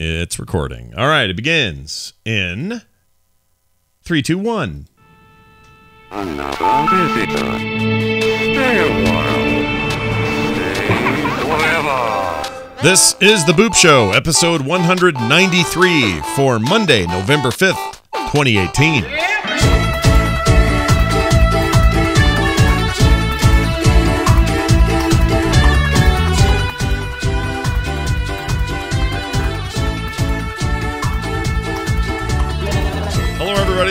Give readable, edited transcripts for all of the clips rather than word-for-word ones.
It's recording. All right, it begins in 3, 2, 1. Another visitor. Stay a while. Stay forever. This is The Boop Show, episode 193 for Monday, November 5th, 2018.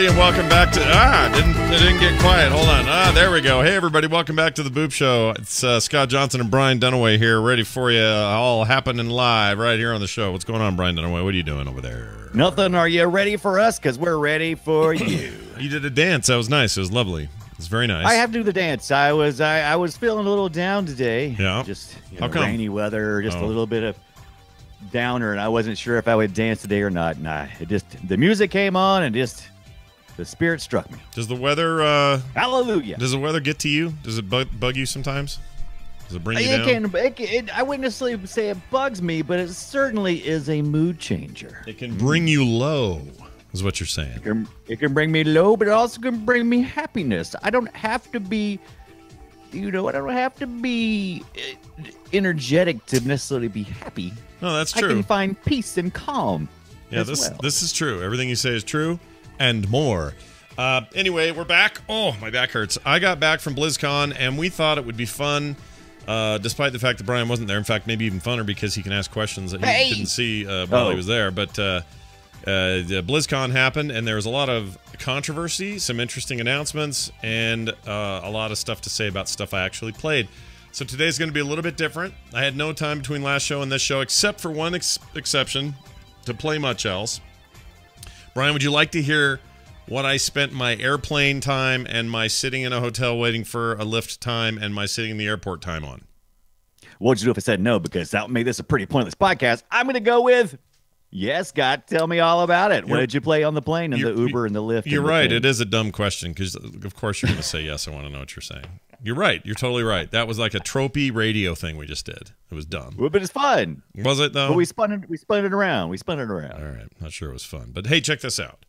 And welcome back to it didn't get quiet. Hold on. There we go. Hey everybody, welcome back to the Boop Show. It's Scott Johnson and Brian Dunaway here, ready for you, all happening live right here on the show. What's going on, Brian Dunaway? What are you doing over there? Nothing. Are you ready for us? Because we're ready for you. You did a dance. That was nice. It was lovely. It was very nice. I have to do the dance. I was feeling a little down today. Yeah. Just How come? rainy weather, just a little bit of downer, and I wasn't sure if I would dance today or not. The music came on and just. The spirit struck me. Does the weather Hallelujah. Does the weather get to you? Does it bug you sometimes? Does it bring you down? I wouldn't necessarily say it bugs me, but it certainly is a mood changer. It can bring you low, is what you're saying. It can bring me low, but it also can bring me happiness. I don't have to be, I don't have to be energetic to necessarily be happy. No, that's true. I can find peace and calm. Yeah, this is true. Everything you say is true. And more. Anyway, we're back. Oh, my back hurts. I got back from BlizzCon, and we thought it would be fun, despite the fact that Brian wasn't there. In fact, maybe even funner because he can ask questions that he didn't see while he was there. But the BlizzCon happened, and there was a lot of controversy, some interesting announcements, and a lot of stuff to say about stuff I actually played. So today's going to be a little bit different. I had no time between last show and this show, except for one exception, to play much else. Brian, would you like to hear what I spent my airplane time and my sitting in a hotel waiting for a lift time and my sitting in the airport time on? What would you do if I said no? Because that would make this a pretty pointless podcast. I'm going to go with, yes, Scott, tell me all about it. What did you play on the plane and the Uber and the Lyft? You're right. It is a dumb question because, of course, you're going to say yes. I want to know what you're saying. You're right. You're totally right. That was like a tropey radio thing we just did. It was dumb. Well, but it's fun. Was it, though? But we spun it around. All right. Not sure it was fun. But, hey, check this out.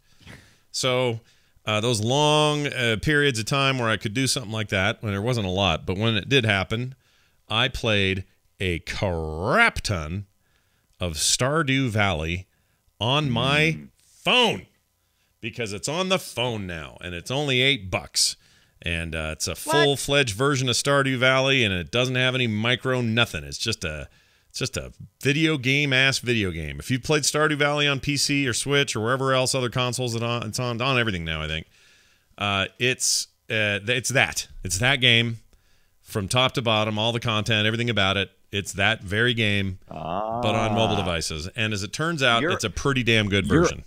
So those long periods of time where I could do something like that, when there wasn't a lot, but when it did happen, I played a crap ton of Stardew Valley on my phone because it's on the phone now, and it's only $8. And it's a full-fledged version of Stardew Valley, and it doesn't have any micro nothing. It's just a video game. If you've played Stardew Valley on PC or Switch or wherever else other consoles it's on everything now, I think. It's that game from top to bottom, all the content, everything about it. It's that very game, but on mobile devices. And as it turns out, it's a pretty damn good version.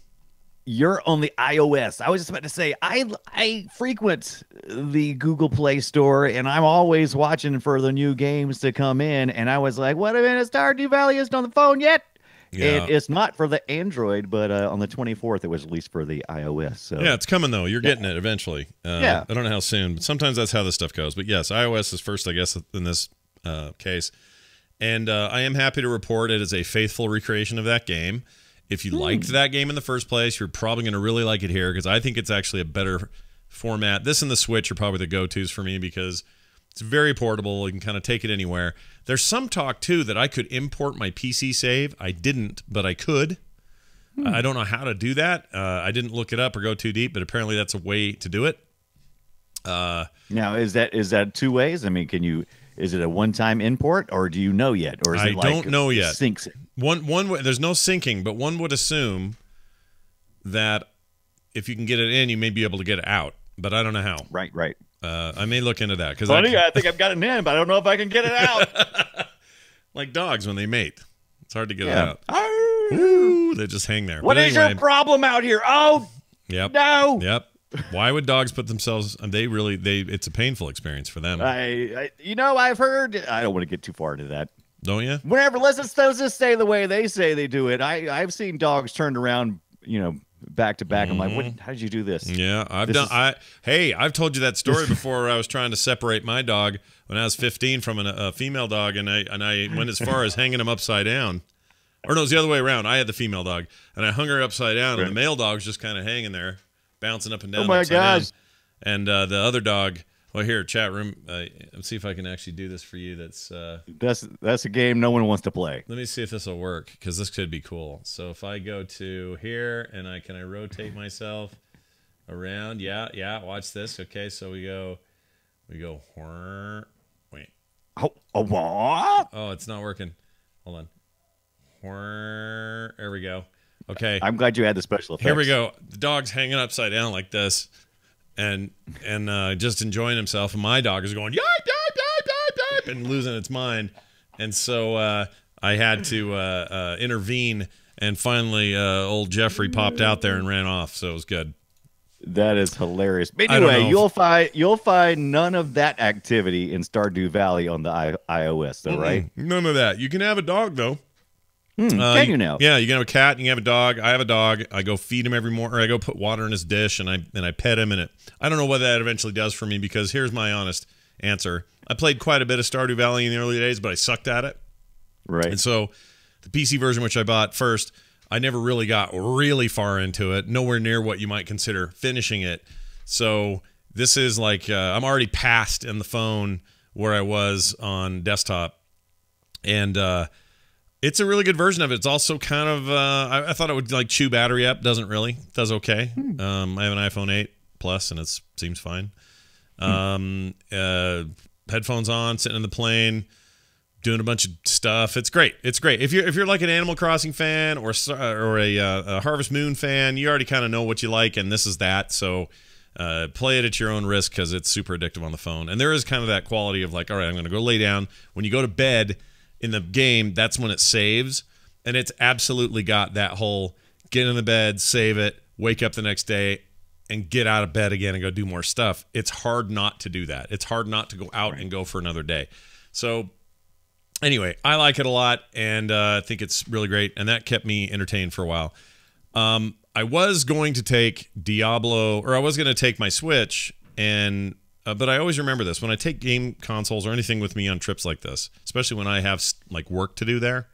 You're on the iOS. I was just about to say, I frequent the Google Play Store, and I'm always watching for the new games to come in. And I was like, wait a minute, Stardew Valley isn't on the phone yet. Yeah. It's not for the Android, but on the 24th, it was released for the iOS. So yeah, it's coming, though. You're getting it eventually. I don't know how soon, but sometimes that's how this stuff goes. But yes, iOS is first, I guess, in this case. And I am happy to report it is a faithful recreation of that game. If you liked that game in the first place, you're probably going to really like it here because I think it's actually a better format. This and the Switch are probably the go-tos for me because it's very portable. You can kind of take it anywhere. There's some talk, too, that I could import my PC save. I didn't, but I could. I don't know how to do that. I didn't look it up or go too deep, but apparently that's a way to do it. Now, is that two ways? I mean, is it a one-time import, or do you know yet? Or is it I don't know yet. Syncs it? One way, there's no syncing, but one would assume that if you can get it in, you may be able to get it out. But I don't know how. Right. I may look into that. I think I've got it in, but I don't know if I can get it out. Like dogs when they mate. It's hard to get it out. Ooh, they just hang there. What is your problem out here? Oh, yep. No. Yep. Why would dogs put themselves? It's a painful experience for them. I've heard. I don't want to get too far into that. Don't you? Let's just say the way they say they do it. I've seen dogs turned around, back to back. I'm like, how did you do this? Yeah, I've told you that story before. Where I was trying to separate my dog when I was 15 from a female dog, and I went as far as hanging him upside down Or no, it was the other way around. I had the female dog, and I hung her upside down, and Right. the male dog's just kind of hanging there, bouncing up and down. Oh my upside down. gosh. And the other dog. Well, here, chat room. Let's see if I can actually do this for you. That's. That's a game no one wants to play. Let me see if this will work because this could be cool. So if I go to here and I rotate myself around. Yeah. Watch this. Okay, so we go. Wait. What? Oh, it's not working. Hold on. There we go. Okay. I'm glad you had the special effects. Here we go. The dog's hanging upside down like this, and just enjoying himself. And my dog is going yipe, yipe, yipe, yipe, yipe, and losing its mind. And so I had to intervene. And finally, old Jeffrey popped out there and ran off. So it was good. That is hilarious. But I don't anyway, know you'll find none of that activity in Stardew Valley on the iOS, though, right? None of that. You can have a dog though. Can you now? Yeah, you can have a cat. You can have a dog. I have a dog. I go feed him every morning, or I go put water in his dish, and I pet him. And I don't know what that eventually does for me because here's my honest answer. I played quite a bit of Stardew Valley in the early days, but I sucked at it. Right. And so the PC version, which I bought first, I never really got really far into it. Nowhere near what you might consider finishing it. So this is like I'm already past in the phone where I was on desktop, and it's a really good version of it. It's also kind of I thought it would like chew battery up. Doesn't really. Does okay. I have an iPhone 8 Plus, and it seems fine. Headphones on, sitting in the plane, doing a bunch of stuff. It's great. It's great. If you're like an Animal Crossing fan or a Harvest Moon fan, you already kind of know what you like, and this is that. So play it at your own risk because it's super addictive on the phone. And there is kind of that quality of like, all right, I'm going to go lay down. When you go to bed in the game, that's when it saves, and it's absolutely got that whole get in the bed, save it, wake up the next day, and get out of bed again and go do more stuff. It's hard not to do that. It's hard not to go out and go for another day. So anyway, I like it a lot, and I think it's really great, and that kept me entertained for a while. I was going to take Diablo, or I was going to take my Switch, and but I always remember this. When I take game consoles or anything with me on trips like this, especially when I have like work to do there,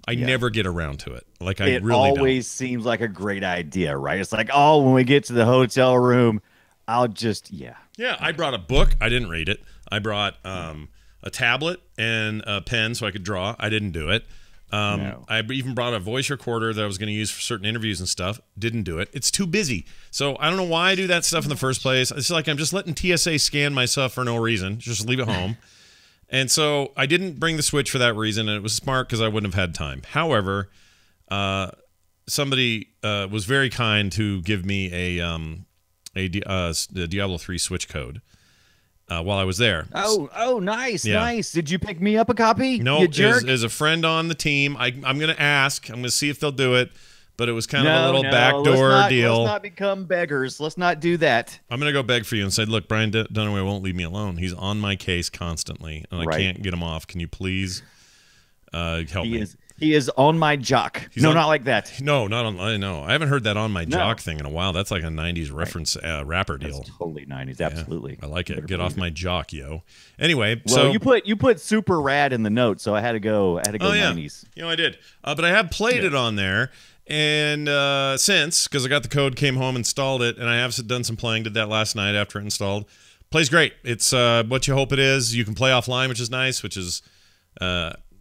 I never get around to it. Like I It really always seems like a great idea, right? It's like, oh, when we get to the hotel room, I'll just Yeah, I brought a book. I didn't read it. I brought a tablet and a pen so I could draw. I didn't do it. No. I even brought a voice recorder that I was going to use for certain interviews and stuff. Didn't do it. It's too busy. So I don't know why I do that stuff in the first place. It's like I'm just letting TSA scan my stuff for no reason. Just leave it home. And so I didn't bring the Switch for that reason, and it was smart because I wouldn't have had time. However, somebody was very kind to give me a Diablo 3 Switch code while I was there. Oh, nice, Yeah. nice. Did you pick me up a copy? No, you jerk. is a friend on the team. I'm going to ask. I'm going to see if they'll do it. But it was kind of a little backdoor deal. Let's not become beggars. Let's not do that. I'm going to go beg for you and say, look, Brian Dunaway won't leave me alone. He's on my case constantly, and I can't get him off. Can you please help me? He is on my jock. He's no, on- not like that. No, not on. I know. I haven't heard that on my jock thing in a while. That's like a 90s reference rapper deal. That's totally 90s. Absolutely. I like it. Get off my jock, yo. Anyway, Well, so you put super rad in the note, so I had to go. oh yeah, 90s. you know I did. But I have played it on there, and since because I got the code, came home, installed it, and I have done some playing. Did that last night after it installed. Plays great. It's what you hope it is. You can play offline, which is nice. Which is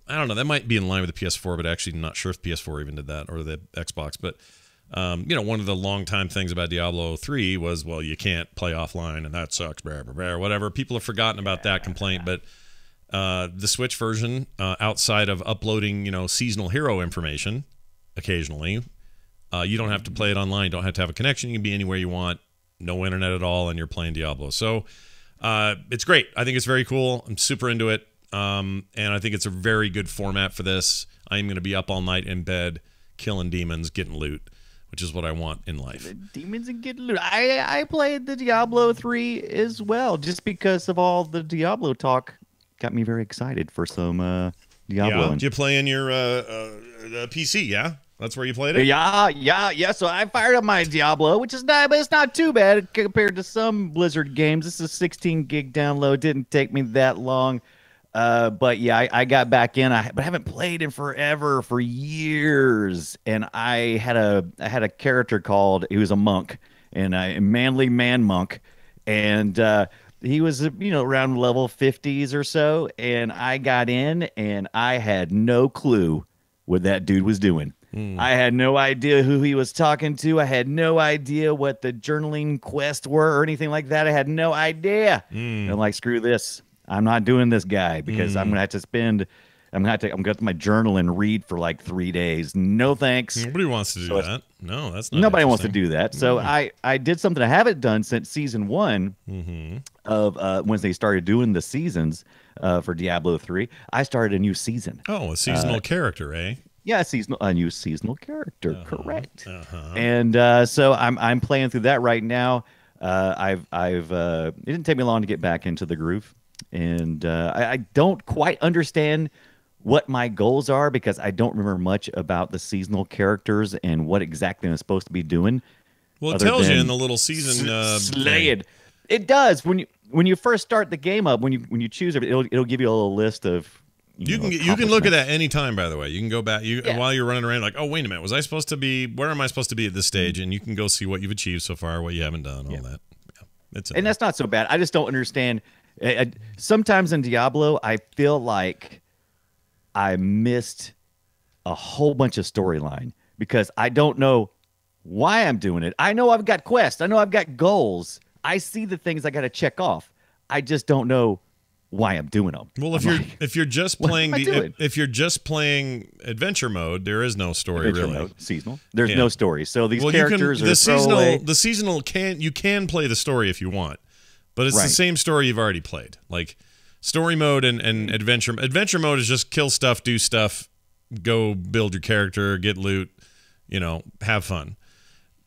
I don't know. That might be in line with the PS4, but actually not sure if PS4 even did that or the Xbox. But one of the long time things about Diablo 3 was, well, you can't play offline, and that sucks. Blah, blah, blah, whatever. People have forgotten about that complaint, but the Switch version, outside of uploading, seasonal hero information occasionally, you don't have to play it online. You don't have to have a connection. You can be anywhere you want, no internet at all, and you're playing Diablo. So it's great. I think it's very cool. I'm super into it. And I think it's a very good format for this. I'm going to be up all night in bed, killing demons, getting loot, which is what I want in life. Demons and get loot. I played the Diablo 3 as well, just because of all the Diablo talk. Got me very excited for some Diablo. Yeah. Did you play in your PC? Yeah, that's where you played it. Yeah. So I fired up my Diablo, which is nice, but it's not too bad compared to some Blizzard games. This is a 16 gig download. Didn't take me that long. But yeah, I got back in. But I haven't played in forever, for years. And I had a character called, he was a monk, and a manly man monk, and he was around level 50s or so. And I got in, and I had no clue what that dude was doing. I had no idea who he was talking to. I had no idea what the journaling quests were or anything like that. I had no idea. And I'm like, screw this. I'm not doing this guy, because I'm gonna have to my journal and read for like 3 days. No thanks. Nobody wants to do that. No, that's not. Nobody wants to do that. So I did something I haven't done since season 1 of when they started doing the seasons for Diablo 3. I started a new season. Oh, a seasonal character, eh? Yeah, a new seasonal character, correct. And so I'm playing through that right now. It didn't take me long to get back into the groove, and I don't quite understand what my goals are, because I don't remember much about the seasonal characters and what exactly I'm supposed to be doing. Well, it tells you in the little season Slade. It does when you first start the game up, when you choose it, it'll give you a little list of. You can look at that anytime, by the way. You can go back while you're running around, like, oh, wait a minute, where am I supposed to be at this stage? And you can go see what you've achieved so far, what you haven't done, all that. Yeah, and that's not so bad. I just don't understand. Sometimes in Diablo, I feel like I missed a whole bunch of storyline, because I don't know why I'm doing it. I know I've got quests. I know I've got goals. I see the things I got to check off. I just don't know why I'm doing them. Well, if you're just playing adventure mode, there is no story really. Mode, seasonal. There's no story. So these characters are throwaway. The seasonal you can play the story if you want, but it's the same story you've already played. Like story mode and adventure. Adventure mode is just kill stuff, do stuff, go build your character, get loot, have fun.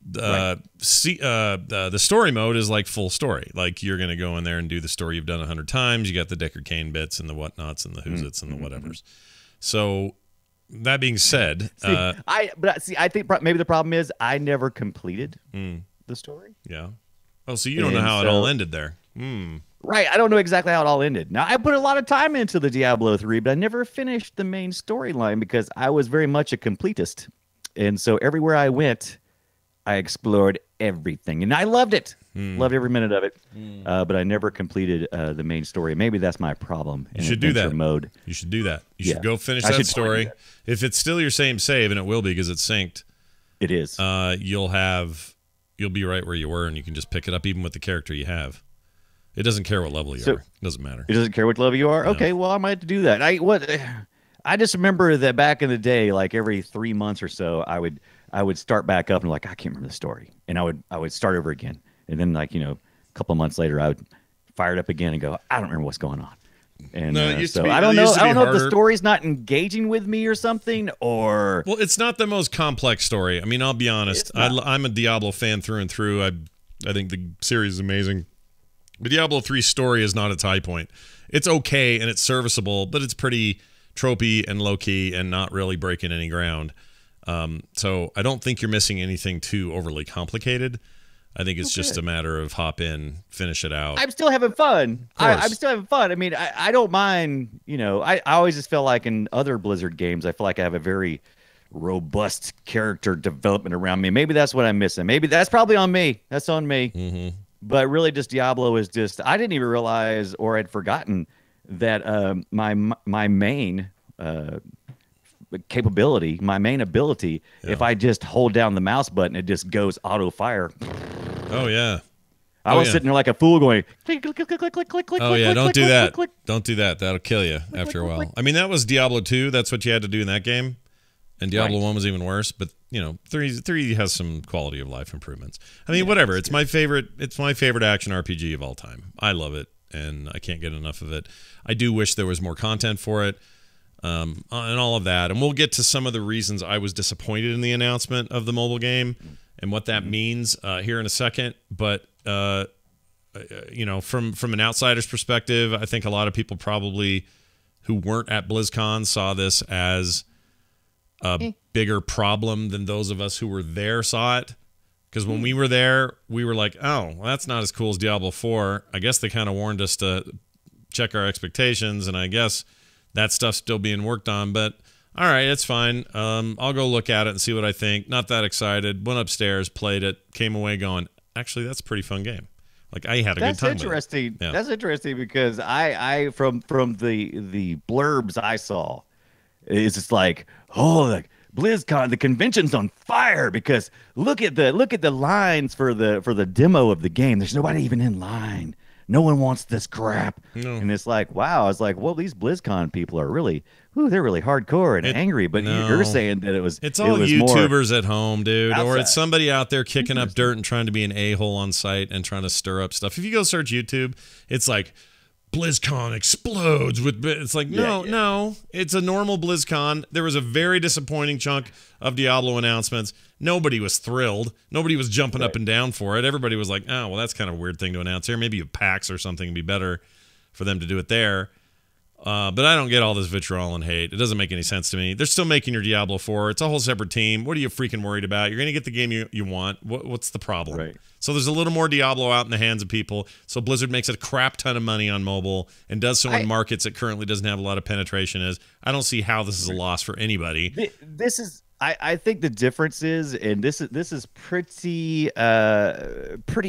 The story mode is like full story. Like you're gonna go in there and do the story you've done 100 times. You got the Deckard Cain bits and the whatnots and the who's its and the whatevers. So that being said, I think maybe the problem is I never completed the story. Yeah. Oh, so you don't know how it all ended there. Right. I don't know exactly how it all ended. Now, I put a lot of time into the Diablo 3, but I never finished the main storyline because I was very much a completist. And so everywhere I went, I explored everything, and I loved it. Loved every minute of it. But I never completed the main story. Maybe that's my problem. You should do that. Mode. You should do that. You should go finish that story. If it's still your same save, and it will be because it's synced. It is. You'll be right where you were, and you can just pick it up even with the character you have. It doesn't care what level you are. It doesn't matter. It doesn't care what level you are? No. Okay, well, I might have to do that. I just remember that back in the day, like every 3 months or so, I would start back up and like, I can't remember the story. And I would start over again. And then a couple of months later, I would fire it up again and go, I don't remember what's going on. And so I don't know. I don't know if the story's not engaging with me or something, or well, it's not the most complex story. I mean, I'll be honest. I'm a Diablo fan through and through. I think the series is amazing. But Diablo 3 story is not its high point. It's okay and it's serviceable, but it's pretty tropey and low key and not really breaking any ground. So I don't think you're missing anything too overly complicated. I think it's just a matter of hop in, finish it out. I'm still having fun. I'm still having fun. I mean, I don't mind, I always just feel like in other Blizzard games, I feel like I have a very robust character development around me. Maybe that's what I'm missing. Maybe that's probably on me. That's on me. Mm-hmm. But really just Diablo is just, I didn't even realize or I'd forgotten that my main capability, my main ability, if I just hold down the mouse button, it just goes auto fire. Oh yeah. I was sitting there like a fool going click, click, click, click, click, click, click. Oh yeah, don't click, do click, that. Click, click. Don't do that. That'll kill you after a while. I mean, that was Diablo 2. That's what you had to do in that game. And Diablo 1 was even worse, but 3 has some quality of life improvements. I mean, whatever. It's my favorite action RPG of all time. I love it and I can't get enough of it. I do wish there was more content for it. And all of that. And we'll get to some of the reasons I was disappointed in the announcement of the mobile game and what that means here in a second. But, from an outsider's perspective, I think a lot of people probably who weren't at BlizzCon saw this as a bigger problem than those of us who were there saw it. Because when we were there, we were like, oh, well, that's not as cool as Diablo 4. I guess they kind of warned us to check our expectations, and I guess that stuff's still being worked on. But all right, it's fine. I'll go look at it and see what I think. Not that excited. Went upstairs, played it, came away going, actually, that's a pretty fun game. Like, I had a good time. That's interesting. With it. Yeah. That's interesting because I from the blurbs I saw, it's just like, oh, like BlizzCon, the convention's on fire because look at the lines for the demo of the game. There's nobody even in line. No one wants this crap. No. And it's like, wow. I was like, well, these BlizzCon people are really, they're really hardcore and angry. But you're saying that it's all YouTubers more at home, dude, outside. or it's somebody out there kicking up dirt and trying to be an a-hole on site and trying to stir up stuff. If you go search YouTube, it's like BlizzCon explodes with. It's like no, it's a normal BlizzCon. There was a very disappointing chunk of Diablo announcements. Nobody was thrilled. Nobody was jumping up and down for it. Everybody was like, oh, well, that's kind of a weird thing to announce here. Maybe a PAX or something would be better for them to do it there. But I don't get all this vitriol and hate. It doesn't make any sense to me. They're still making your Diablo 4. It's a whole separate team. What are you freaking worried about? You're going to get the game you want. What's the problem? Right. So there's a little more Diablo out in the hands of people. So Blizzard makes a crap ton of money on mobile and does so in markets it currently doesn't have a lot of penetration is. I don't see how this is a loss for anybody. This is I think the difference is, and this is pretty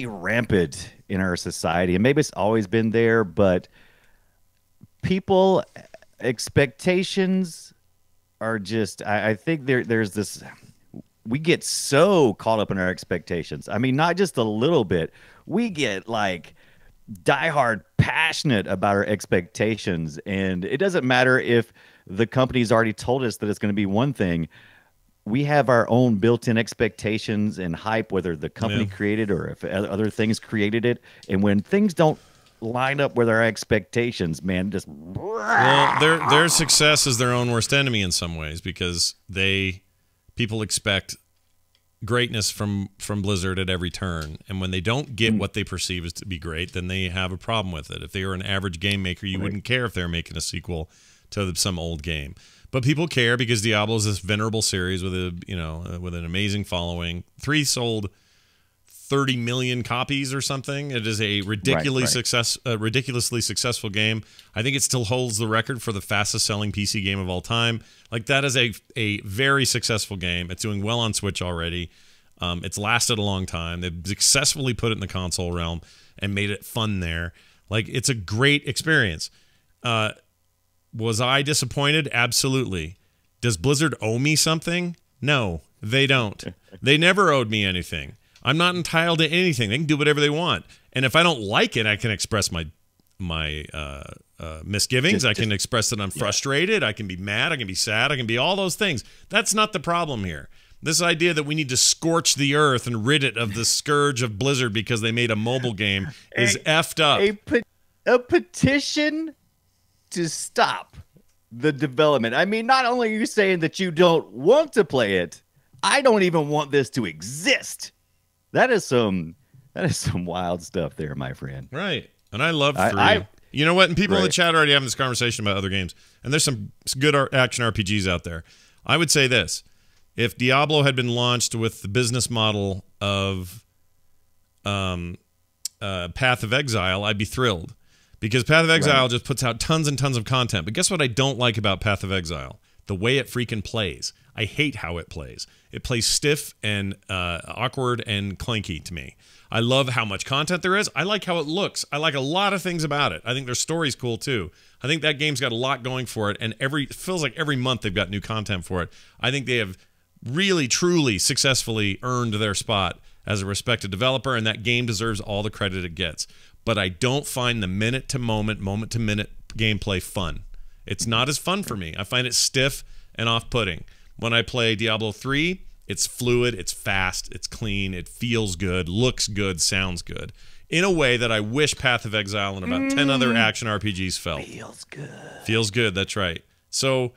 rampant in our society, and maybe it's always been there, but people expectations are just I think there's this, we get so caught up in our expectations. I mean, not just a little bit. We get like diehard passionate about our expectations, and it doesn't matter if the company's already told us that it's going to be one thing. We have our own built-in expectations and hype, whether the company created or if other things created it. And when things don't line up with our expectations, man, just well, their success is their own worst enemy in some ways because people expect greatness from Blizzard at every turn, and when they don't get what they perceive as to be great, then they have a problem with it. If they were an average game maker, you wouldn't care if they were making a sequel to some old game. But people care because Diablo is this venerable series with with an amazing following. 3 sold 30 million copies or something. It is a ridiculously successful game. I think it still holds the record for the fastest selling PC game of all time. Like, that is a very successful game. It's doing well on Switch already. It's lasted a long time. They've successfully put it in the console realm and made it fun there. Like, it's a great experience. Was I disappointed? Absolutely. Does Blizzard owe me something? No, they don't. They never owed me anything. I'm not entitled to anything. They can do whatever they want. And if I don't like it, I can express my misgivings. I can express that I'm frustrated. I can be mad. I can be sad. I can be all those things. That's not the problem here. This idea that we need to scorch the earth and rid it of the scourge of Blizzard because they made a mobile game is effed up. A petition to stop the development. I mean, not only are you saying that you don't want to play it, I don't even want this to exist. That is some wild stuff there, my friend. Right. And I love 3. You know what? And people in the chat are already having this conversation about other games. And there's some good action RPGs out there. I would say this. If Diablo had been launched with the business model of Path of Exile, I'd be thrilled. Because Path of Exile just puts out tons and tons of content. But guess what I don't like about Path of Exile? The way it freaking plays. I hate how it plays. It plays stiff and awkward and clanky to me. I love how much content there is. I like how it looks. I like a lot of things about it. I think their story's cool too. I think that game's got a lot going for it, and it feels like every month they've got new content for it. I think they have really, truly, successfully earned their spot as a respected developer, and that game deserves all the credit it gets. But I don't find the minute-to-moment, moment-to-minute gameplay fun. It's not as fun for me. I find it stiff and off-putting. When I play Diablo 3, it's fluid, it's fast, it's clean, it feels good, looks good, sounds good. In a way that I wish Path of Exile and about 10 other action RPGs felt. Feels good. Feels good, that's right. So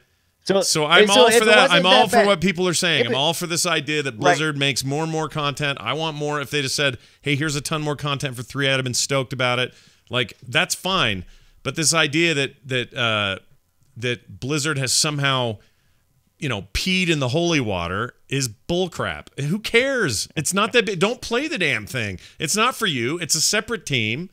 I'm all for that. I'm all for what people are saying. I'm all for this idea that Blizzard makes more and more content. I want more. If they just said, hey, here's a ton more content for 3, I'd have been stoked about it. Like, that's fine. But this idea that Blizzard has somehow, peed in the holy water is bullcrap. Who cares? It's not that big. Don't play the damn thing. It's not for you. It's a separate team.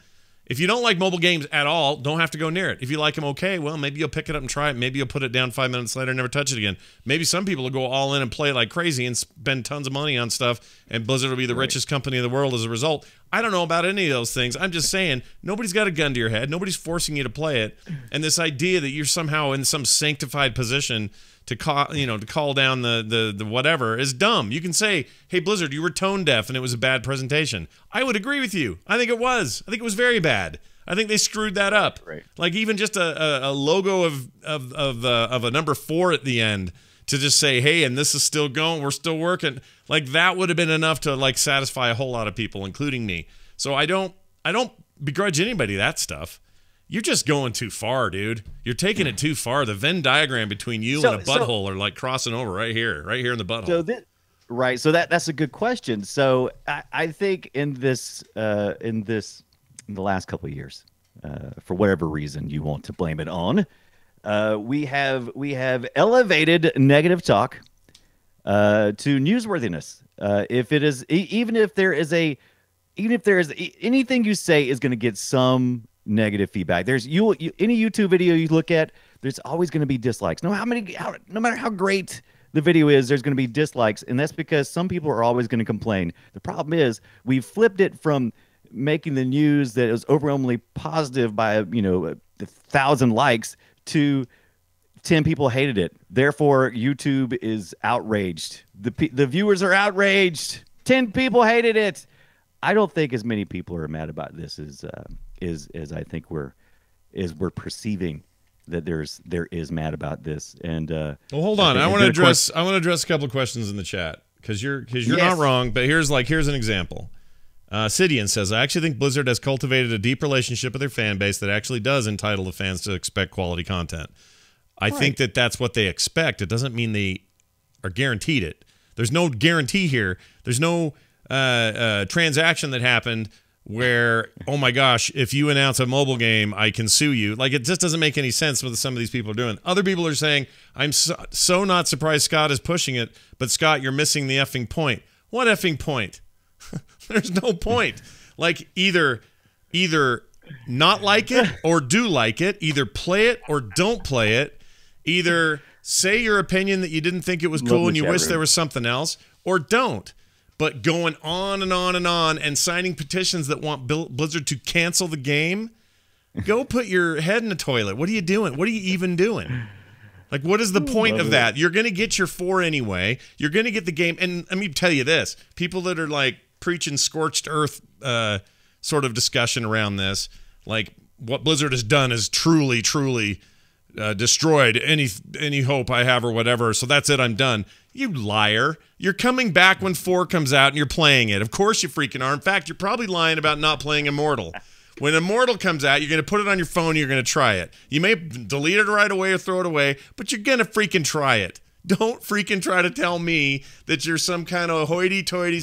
If you don't like mobile games at all, don't have to go near it. If you like them okay, well, maybe you'll pick it up and try it. Maybe you'll put it down 5 minutes later and never touch it again. Maybe some people will go all in and play like crazy and spend tons of money on stuff, and Blizzard will be the richest company in the world as a result. I don't know about any of those things. I'm just saying, nobody's got a gun to your head. Nobody's forcing you to play it. And this idea that you're somehow in some sanctified position to call, to call down the whatever is dumb. You can say, "Hey Blizzard, you were tone deaf and it was a bad presentation." I would agree with you. I think it was. I think it was very bad. I think they screwed that up. Right. Like even just a logo of a number 4 at the end to just say, "Hey, and this is still going. We're still working." Like that would have been enough to like satisfy a whole lot of people, including me. So I don't begrudge anybody that stuff. You're just going too far, dude. You're taking it too far. The Venn diagram between you and a butthole are like crossing over right here in the butthole. So that's a good question. So I think in the last couple of years, for whatever reason you want to blame it on, we have elevated negative talk to newsworthiness. If it is even if there is anything you say is going to get some negative feedback. There's any YouTube video you look at, there's always going to be dislikes. No matter how great the video is, there's going to be dislikes, and that's because some people are always going to complain. The problem is we've flipped it from making the news that it was overwhelmingly positive by 1,000 likes to 10 people hated it. Therefore, YouTube is outraged. The viewers are outraged. 10 people hated it. I don't think as many people are mad about this as I think we're perceiving that there is mad about this. And well, hold on, I want to address a couple of questions in the chat because you're not wrong. But here's an example. Sidian says, "I actually think Blizzard has cultivated a deep relationship with their fan base that actually does entitle the fans to expect quality content. I think that's what they expect. It doesn't mean they are guaranteed it. There's no guarantee here. There's no transaction that happened where, oh my gosh, if you announce a mobile game, I can sue you. Like, it just doesn't make any sense what some of these people are doing. Other people are saying, I'm so not surprised Scott is pushing it, but Scott, you're missing the effing point. What effing point? There's no point. Like, either not like it or do like it. Either play it or don't play it. Either say your opinion that you didn't think it was cool and you wish there was something else, or don't. But going on and on and on and signing petitions that want Blizzard to cancel the game, go put your head in the toilet. What are you doing? What are you even doing? Like, what is the point of that? You're going to get your 4 anyway. You're going to get the game. And let me tell you this. People that are, like, preaching scorched earth sort of discussion around this, like, what Blizzard has done is truly, truly destroyed any hope I have or whatever. So that's it. I'm done. You liar. You're coming back when 4 comes out and you're playing it. Of course you freaking are. In fact, you're probably lying about not playing Immortal. When Immortal comes out, you're going to put it on your phone and you're going to try it. You may delete it right away or throw it away, but you're going to freaking try it. Don't freaking try to tell me that you're some kind of hoity-toity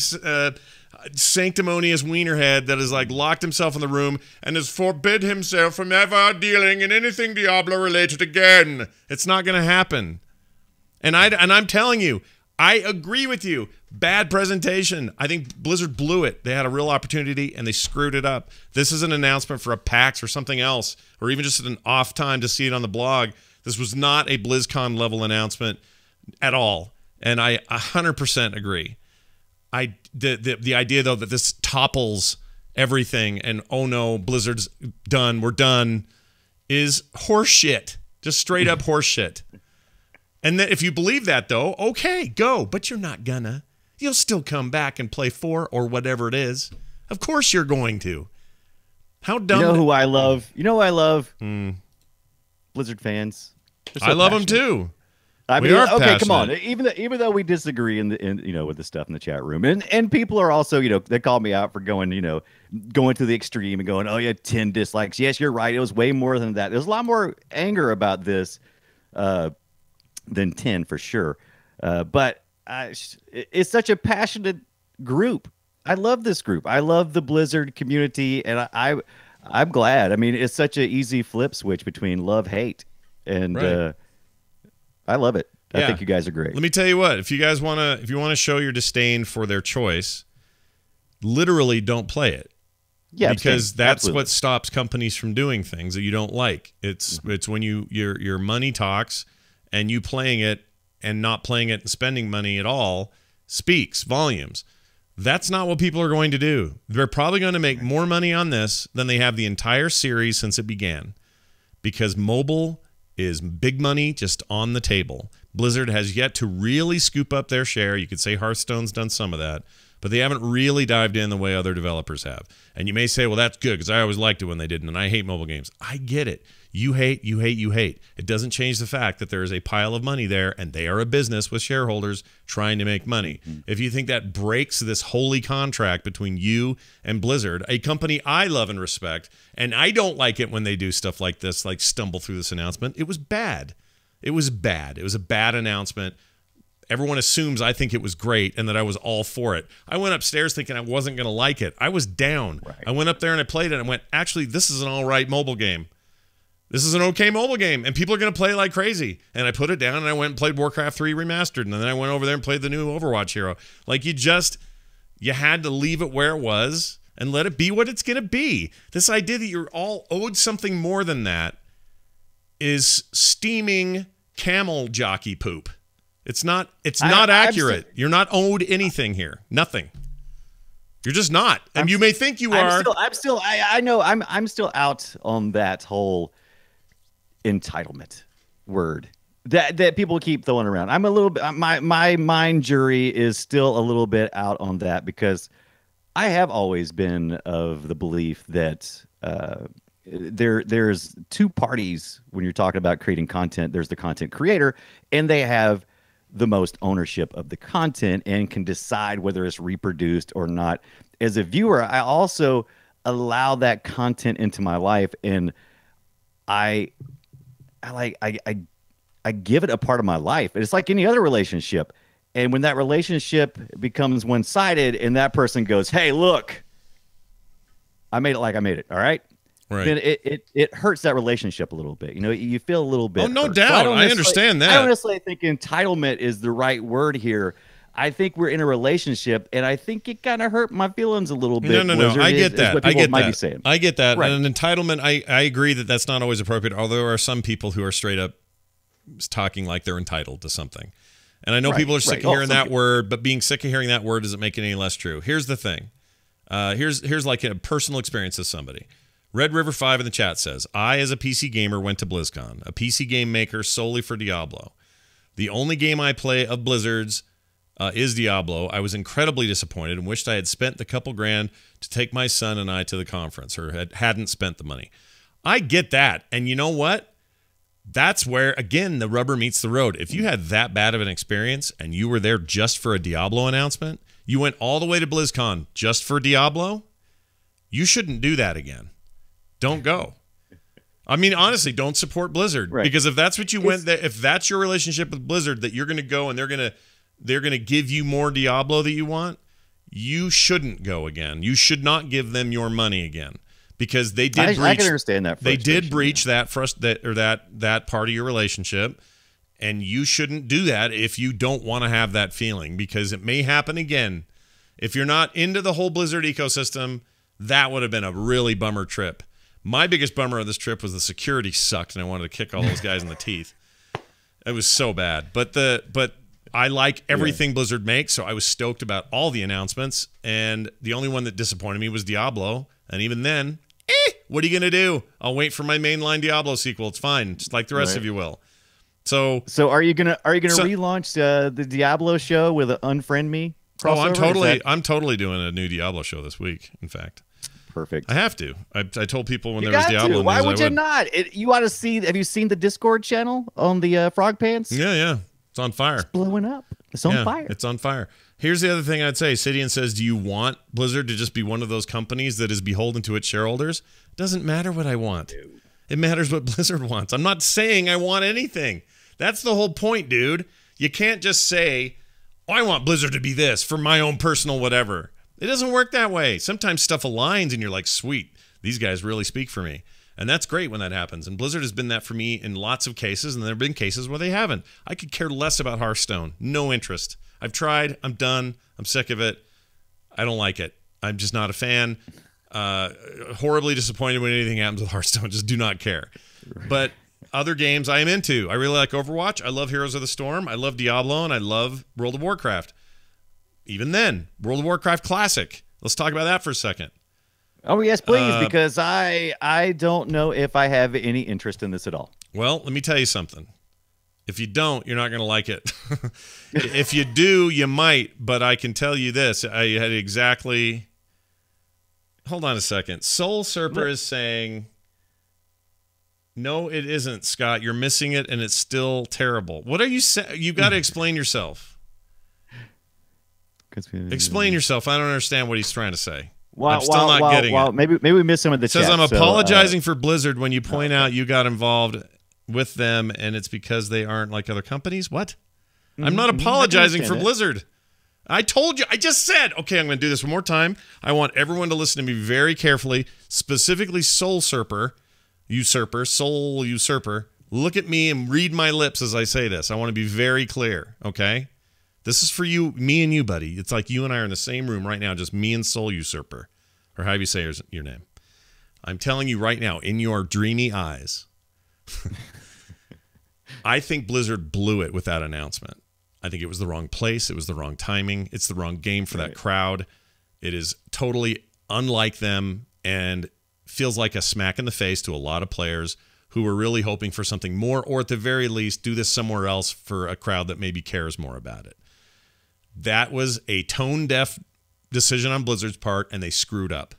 sanctimonious wienerhead that has like locked himself in the room and has forbid himself from ever dealing in anything Diablo related again. It's not going to happen. And I'm telling you, I agree with you. Bad presentation. I think Blizzard blew it. They had a real opportunity and they screwed it up. This is an announcement for a PAX or something else, or even just an off time to see it on the blog. This was not a BlizzCon level announcement at all. And I 100% agree. The idea though that this topples everything and oh no, Blizzard's done, we're done, is horseshit. Just straight up horseshit. And then if you believe that though, okay, go. But you're not gonna. You'll still come back and play 4 or whatever it is. Of course you're going to. How dumb. You know who I love? Blizzard fans. So I love them too. I mean, okay, come on. Even though we disagree in with the stuff in the chat room, and people are also, they call me out for going to the extreme and going, oh yeah, 10 dislikes. Yes, you're right. It was way more than that. There's a lot more anger about this than 10 for sure. But it's such a passionate group. I love this group. I love the Blizzard community, and I'm glad. I mean, it's such an easy flip switch between love, hate, and. Right. I love it. I think you guys are great. Let me tell you what, if you want to show your disdain for their choice, literally don't play it. Yeah, because abstain. that's Absolutely. what stops companies from doing things that you don't like. It's when your money talks, and you playing it and not playing it and spending money at all speaks volumes. That's not what people are going to do. They're probably going to make more money on this than they have the entire series since it began, because mobile is big money just on the table. Blizzard has yet to really scoop up their share. You could say Hearthstone's done some of that, but they haven't really dived in the way other developers have. And you may say, well, that's good because I always liked it when they didn't, and I hate mobile games. I get it. You hate, you hate, you hate. It doesn't change the fact that there is a pile of money there, and they are a business with shareholders trying to make money. If you think that breaks this holy contract between you and Blizzard, a company I love and respect, and I don't like it when they do stuff like this, like stumble through this announcement. It was bad. It was bad. It was a bad announcement. Everyone assumes I think it was great and that I was all for it. I went upstairs thinking I wasn't going to like it. I was down. Right. I went up there and I played it and went, actually, this is an all right mobile game. This is an okay mobile game, and people are going to play like crazy. And I put it down, and I went and played Warcraft 3 Remastered, and then I went over there and played the new Overwatch hero. Like, you had to leave it where it was and let it be what it's going to be. This idea that you're all owed something more than that is steaming camel jockey poop. It's not accurate. You're not owed anything here. Nothing. You're just not. And you may think you are. I know I'm still out on that whole entitlement word that people keep throwing around. I'm a little bit, my mind jury is still a little bit out on that, because I have always been of the belief that there's two parties when you're talking about creating content. There's the content creator, and they have the most ownership of the content and can decide whether it's reproduced or not. As a viewer, I also allow that content into my life, and I give it a part of my life. It's like any other relationship. And when that relationship becomes one-sided and that person goes, hey, look, I made it like I made it, all right? Right. Then it hurts that relationship a little bit. You know, you feel a little bit. Oh, no hurt. doubt. So I understand that. I don't necessarily think entitlement is the right word here. I think we're in a relationship, and I think it kind of hurt my feelings a little bit. No. I get that. What people might be saying. I get that. Right. And an entitlement, I agree that that's not always appropriate, although there are some people who are straight up talking like they're entitled to something. And I know people are sick of hearing that word, but being sick of hearing that word doesn't make it any less true. Here's the thing. Here's like a personal experience of somebody. Red River 5 in the chat says, I, as a PC gamer, went to BlizzCon, a PC game maker solely for Diablo. The only game I play of Blizzard's is Diablo. I was incredibly disappointed and wished I had spent the couple grand to take my son and I to the conference, or hadn't spent the money. I get that. And you know what? That's where, again, the rubber meets the road. If you had that bad of an experience and you were there just for a Diablo announcement, you went all the way to BlizzCon just for Diablo, you shouldn't do that again. Don't go. I mean, honestly, don't support Blizzard. Right. Because if that's what you went there, if that's your relationship with Blizzard, that you're going to go and they're going to give you more Diablo that you want, you shouldn't go again. You should not give them your money again, because they did breach. I can understand that. They did breach that part of your relationship, and you shouldn't do that if you don't want to have that feeling, because it may happen again. If you're not into the whole Blizzard ecosystem, that would have been a really bummer trip. My biggest bummer of this trip was the security sucked, and I wanted to kick all those guys in the teeth. It was so bad. But I like everything Blizzard makes, so I was stoked about all the announcements, and the only one that disappointed me was Diablo. And even then, what are you going to do? I'll wait for my mainline Diablo sequel. It's fine, just like the rest of you will. So are you gonna relaunch the Diablo show with an Unfriend Me crossover? I'm totally doing a new Diablo show this week, in fact. Perfect. I have to. I told people when You there was got Diablo to. news, Why would I you not? You ought to see. Have you seen the Discord channel on the Frog Pants? Yeah. It's on fire. It's blowing up. It's on fire. It's on fire. Here's the other thing I'd say. Sidian says, do you want Blizzard to just be one of those companies that is beholden to its shareholders? It doesn't matter what I want. It matters what Blizzard wants. I'm not saying I want anything. That's the whole point, dude. You can't just say, I want Blizzard to be this for my own personal whatever. It doesn't work that way. Sometimes stuff aligns and you're like, sweet, these guys really speak for me. And that's great when that happens. And Blizzard has been that for me in lots of cases, and there have been cases where they haven't. I could care less about Hearthstone. No interest. I've tried. I'm done. I'm sick of it. I don't like it. I'm just not a fan. Horribly disappointed when anything happens with Hearthstone. Just do not care. But other games I am into. I really like Overwatch. I love Heroes of the Storm. I love Diablo, and I love World of Warcraft. Even then, World of Warcraft Classic. Let's talk about that for a second. Oh, yes, please, because I don't know if I have any interest in this at all. Well, let me tell you something. If you don't, you're not going to like it. If you do, you might, but I can tell you this. I had exactly... Hold on a second. Soul Surfer is saying... No, it isn't, Scott. You're missing it, and it's still terrible. What are you saying? You got to explain yourself. Explain yourself. I don't understand what he's trying to say. I'm still not getting it. Maybe we missed some of the chat. Says, I'm so, apologizing for Blizzard when you point out you got involved with them, and it's because they aren't like other companies. What? I'm not apologizing for Blizzard. I told you. I just said, okay, I'm going to do this one more time. I want everyone to listen to me very carefully, specifically Soul Usurper. Look at me and read my lips as I say this. I want to be very clear, okay? This is for you, me and you, buddy. It's like you and I are in the same room right now, just me and Soul Usurper, or however you say your name. I'm telling you right now, in your dreamy eyes, I think Blizzard blew it with that announcement. I think it was the wrong place. It was the wrong timing. It's the wrong game for that crowd. It is totally unlike them and feels like a smack in the face to a lot of players who were really hoping for something more, or at the very least, do this somewhere else for a crowd that maybe cares more about it. That was a tone-deaf decision on Blizzard's part, and they screwed up.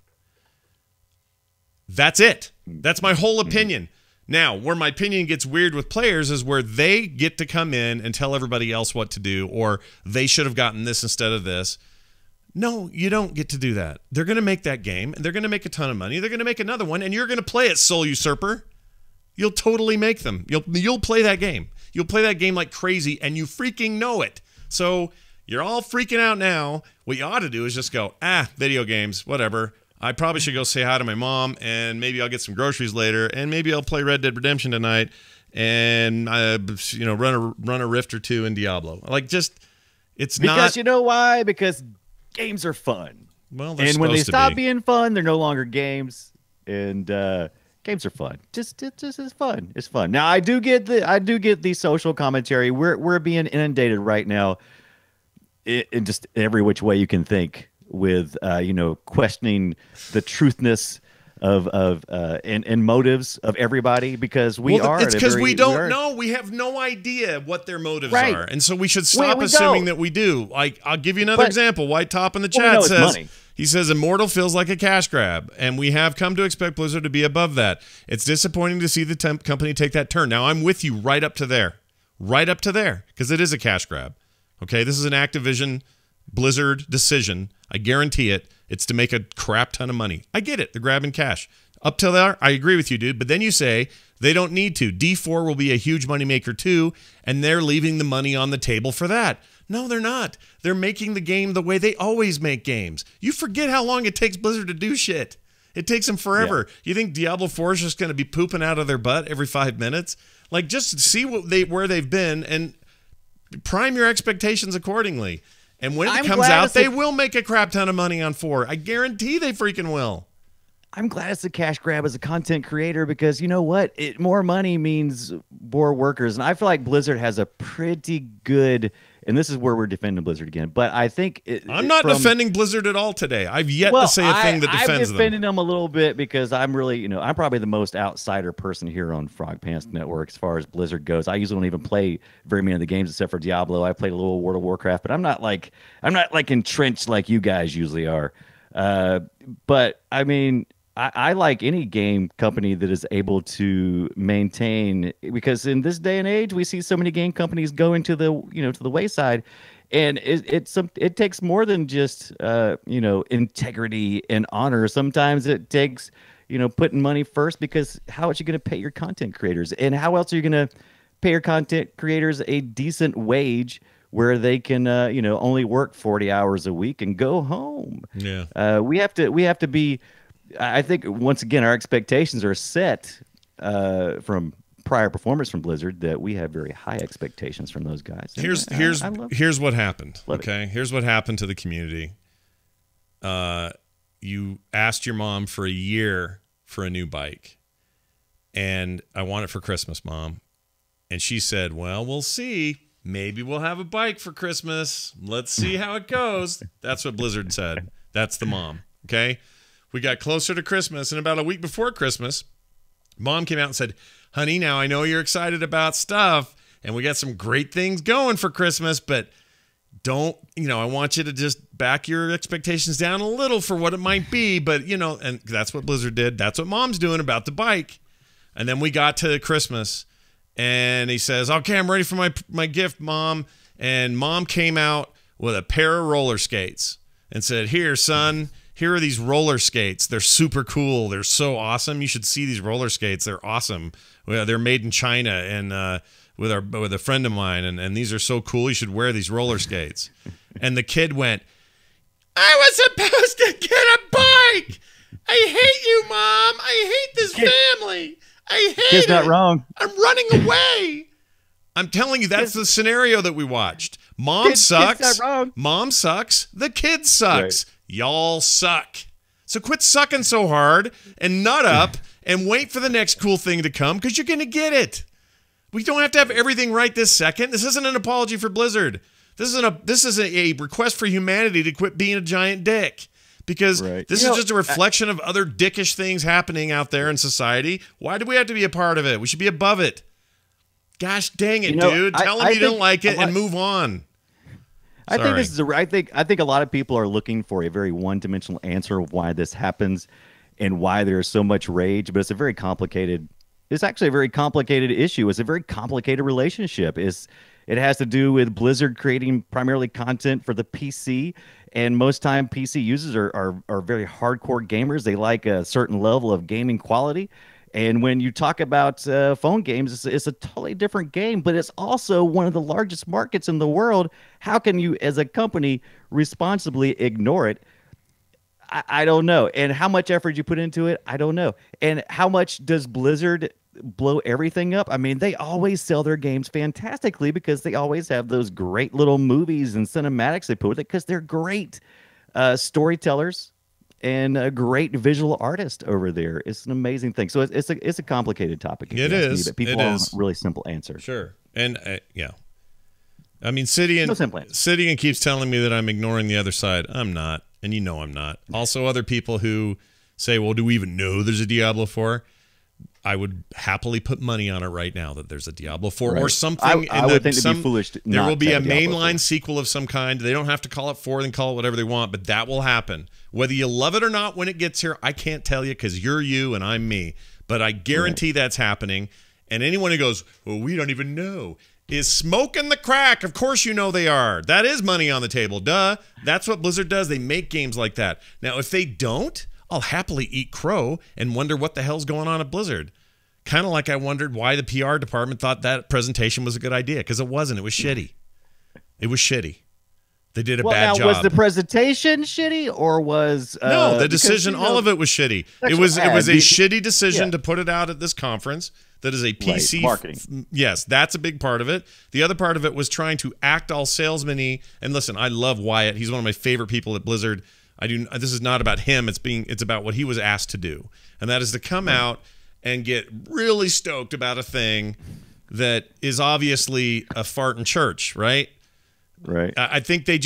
That's it. That's my whole opinion. Now, where my opinion gets weird with players is where they get to come in and tell everybody else what to do, or they should have gotten this instead of this. No, you don't get to do that. They're going to make that game, and they're going to make a ton of money. They're going to make another one, and you're going to play it, Soul Usurper. You'll totally make them. You'll play that game. You'll play that game like crazy, and you freaking know it. So you're all freaking out now. What you ought to do is just go, video games, whatever. I probably should go say hi to my mom, and maybe I'll get some groceries later, and maybe I'll play Red Dead Redemption tonight, and run a rift or two in Diablo. Like, just it's not because you know why? Because games are fun. Well, and when they stop being fun, they're no longer games, and games are fun. Just it's fun. It's fun. Now I do get the social commentary. We're being inundated right now in just every which way you can think with questioning the truthness of and motives of everybody, because it's because we don't know. We have no idea what their motives are, and so we should stop assuming that we do. Like, I'll give you another example. White Top in the chat says, he says, Immortal feels like a cash grab, and we have come to expect Blizzard to be above that. It's disappointing to see the company take that turn. Now, I'm with you right up to there, because it is a cash grab. Okay, this is an Activision Blizzard decision. I guarantee it. It's to make a crap ton of money. I get it. They're grabbing cash. Up till there, I agree with you, dude. But then you say they don't need to. D4 will be a huge moneymaker too, and they're leaving the money on the table for that. No, they're not. They're making the game the way they always make games. You forget how long it takes Blizzard to do shit. It takes them forever. Yeah. You think Diablo 4 is just going to be pooping out of their butt every 5 minutes? Like, just see where they've been and prime your expectations accordingly. And when it comes out, they will make a crap ton of money on 4. I guarantee they freaking will. I'm glad it's a cash grab as a content creator, because you know what? More money means more workers. And I feel like Blizzard has a pretty good, and this is where we're defending Blizzard again, but I think I'm not defending Blizzard at all today. I've yet to say a thing that defends them. I'm defending them a little bit because I'm really, I'm probably the most outsider person here on Frog Pants Network as far as Blizzard goes. I usually don't even play very many of the games except for Diablo. I played a little World of Warcraft, but I'm not like entrenched like you guys usually are. But I mean, I like any game company that is able to maintain, because in this day and age, we see so many game companies going to the wayside, and it takes more than just integrity and honor. Sometimes it takes putting money first, because how else are you going to pay your content creators, and how else are you going to pay your content creators a decent wage where they can only work 40 hours a week and go home? Yeah, we have to be. I think, once again, our expectations are set from prior performance from Blizzard, that we have very high expectations from those guys. Here's what happened. Here's what happened to the community. you asked your mom for a year for a new bike, and I want it for Christmas, Mom. And she said, well, we'll see. Maybe we'll have a bike for Christmas. Let's see how it goes. That's what Blizzard said. That's the mom. Okay. We got closer to Christmas, and about a week before Christmas, Mom came out and said, honey, now I know you're excited about stuff, and we got some great things going for Christmas, but don't, I want you to just back your expectations down a little for what it might be. But, and that's what Blizzard did. That's what Mom's doing about the bike. And then we got to Christmas, and he says, okay, I'm ready for my gift, Mom. And Mom came out with a pair of roller skates and said, here, son, here are these roller skates. They're super cool. They're so awesome. You should see these roller skates. They're awesome. They're made in China and with a friend of mine, and these are so cool. You should wear these roller skates. And the kid went, I was supposed to get a bike. I hate you, Mom. I hate this family. I hate Kid's it. not wrong. I'm running away. I'm telling you, that's the scenario that we watched. Mom sucks. Kid's not wrong. Mom sucks. The kid sucks. Right. Y'all suck. So quit sucking so hard and nut up and wait for the next cool thing to come, because you're going to get it. We don't have to have everything right this second. This isn't an apology for Blizzard. This is a request for humanity to quit being a giant dick. Because this is just a reflection of other dickish things happening out there in society. Why do we have to be a part of it? We should be above it. Gosh dang it, dude. Tell them you don't like it and move on. I think this is I think a lot of people are looking for a very one-dimensional answer of why this happens and why there's so much rage, but it's actually a very complicated issue. It's a very complicated relationship. It has to do with Blizzard creating primarily content for the PC, and most time PC users are very hardcore gamers. They like a certain level of gaming quality. And when you talk about phone games, it's a totally different game, but it's also one of the largest markets in the world. How can you, as a company, responsibly ignore it? I don't know. And how much effort you put into it, I don't know. And how much does Blizzard blow everything up? I mean, they always sell their games fantastically because they always have those great little movies and cinematics they put with it, because they're great storytellers and a great visual artist over there. It's an amazing thing. So it's a complicated topic. It is. But people want a really simple answer. Sure. And yeah. I mean, Sidian keeps telling me that I'm ignoring the other side. I'm not. And I'm not. Also, other people who say, well, do we even know there's a Diablo 4? I would happily put money on it right now that there's a Diablo 4 or something. I would think it'd be foolish. There will be a mainline sequel of some kind. They don't have to call it 4, then call it whatever they want, but that will happen. Whether you love it or not when it gets here, I can't tell you, because you're you and I'm me. But I guarantee that's happening. And anyone who goes, well, we don't even know, is smoking the crack. Of course you know they are. That is money on the table. Duh. That's what Blizzard does. They make games like that. Now, if they don't, I'll happily eat crow and wonder what the hell's going on at Blizzard. Kind of like I wondered why the PR department thought that presentation was a good idea, because it wasn't. It was shitty. It was shitty. They did a bad job. Was the presentation shitty, or was no, the decision? All of it was shitty. It was a shitty decision to put it out at this conference. That is a PC marketing. Yes, that's a big part of it. The other part of it was trying to act all salesman-y. And listen, I love Wyatt. He's one of my favorite people at Blizzard. This is not about him. It's about what he was asked to do, and that is to come out and get really stoked about a thing that is obviously a fart in church, right? Right. I think they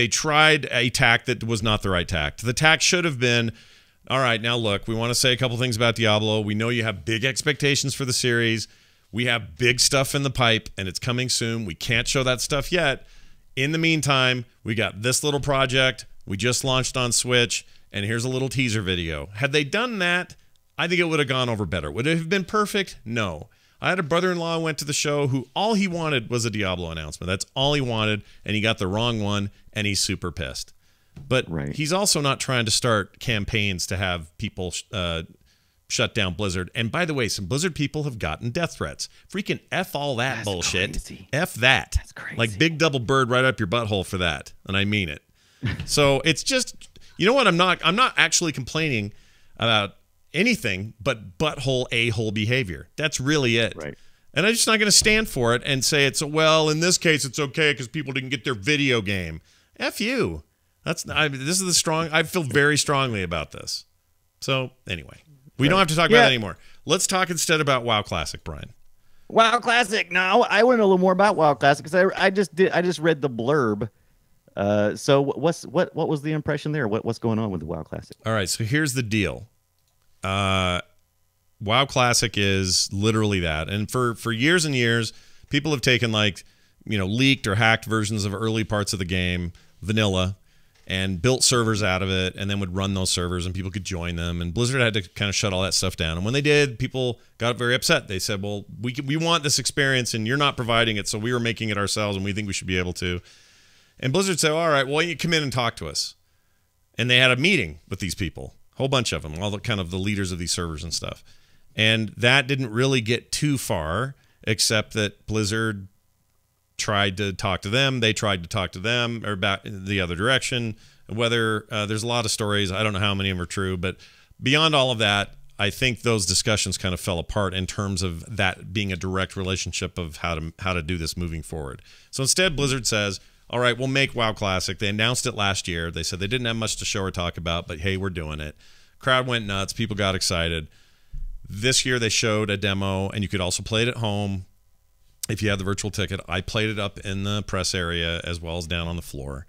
tried a tack that was not the right tack. The tack should have been, all right, now look, we want to say a couple things about Diablo. We know you have big expectations for the series. We have big stuff in the pipe, and it's coming soon. We can't show that stuff yet. In the meantime, we got this little project. We just launched on Switch, and here's a little teaser video. Had they done that, I think it would have gone over better. Would it have been perfect? No. I had a brother-in-law who went to the show who all he wanted was a Diablo announcement. That's all he wanted, and he got the wrong one, and he's super pissed. But he's also not trying to start campaigns to have people shut down Blizzard. And by the way, some Blizzard people have gotten death threats. Freaking F all that bullshit. Crazy. F that. That's crazy. Like big double bird right up your butthole for that. And I mean it. So it's just, you know what? I'm not actually complaining about anything but butthole a-hole behavior. That's really it. Right. And I'm just not going to stand for it and say it's, well, in this case, it's okay because people didn't get their video game. F you. This is the strong. I feel very strongly about this. So anyway, we don't have to talk about that anymore. Let's talk instead about WoW Classic, Brian. WoW Classic. No, I want to know a little more about WoW Classic because I just read the blurb. So what was the impression there? What's going on with the WoW Classic? All right, so here's the deal. WoW Classic is literally that, and for years and years, people have taken leaked or hacked versions of early parts of the game, vanilla, and built servers out of it, and then would run those servers, and people could join them. And Blizzard had to kind of shut all that stuff down. And when they did, people got very upset. They said, "Well, we want this experience, and you're not providing it, so we were making it ourselves, and we think we should be able to." And Blizzard said, "All right, well, you come in and talk to us." And they had a meeting with these people, a whole bunch of them, all the kind of the leaders of these servers and stuff. And that didn't really get too far, except that Blizzard tried to talk to them. They tried to talk to them, or back the other direction. Whether there's a lot of stories, I don't know how many of them are true, but beyond all of that, I think those discussions kind of fell apart in terms of that being a direct relationship of how to do this moving forward. So instead, Blizzard says, "All right, we'll make WoW Classic." They announced it last year. They said they didn't have much to show or talk about, but hey, we're doing it. Crowd went nuts. People got excited. This year they showed a demo, and you could also play it at home if you had the virtual ticket. I played it up in the press area as well as down on the floor.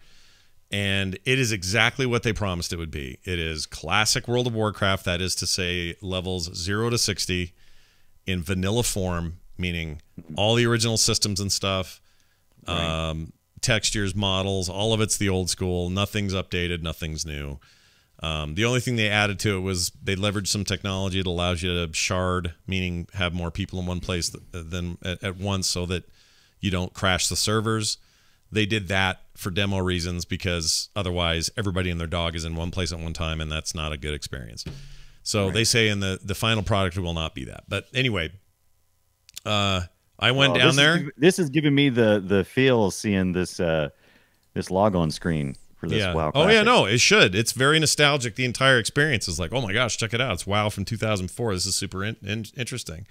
And it is exactly what they promised it would be. It is classic World of Warcraft, that is to say levels 0 to 60 in vanilla form, meaning all the original systems and stuff, textures, models, all of it's the old school. Nothing's updated, nothing's new. The only thing they added to it was they leveraged some technology that allows you to shard, meaning have more people in one place than at once so that you don't crash the servers. They did that for demo reasons because otherwise everybody and their dog is in one place at one time, and that's not a good experience. So they say in the final product it will not be that. But anyway, I went down there. This is giving me the feel seeing this this log on screen. For this WoW Classic. Oh yeah, no, it should. It's very nostalgic. The entire experience is like, oh my gosh, check it out. It's WoW from 2004. This is super interesting.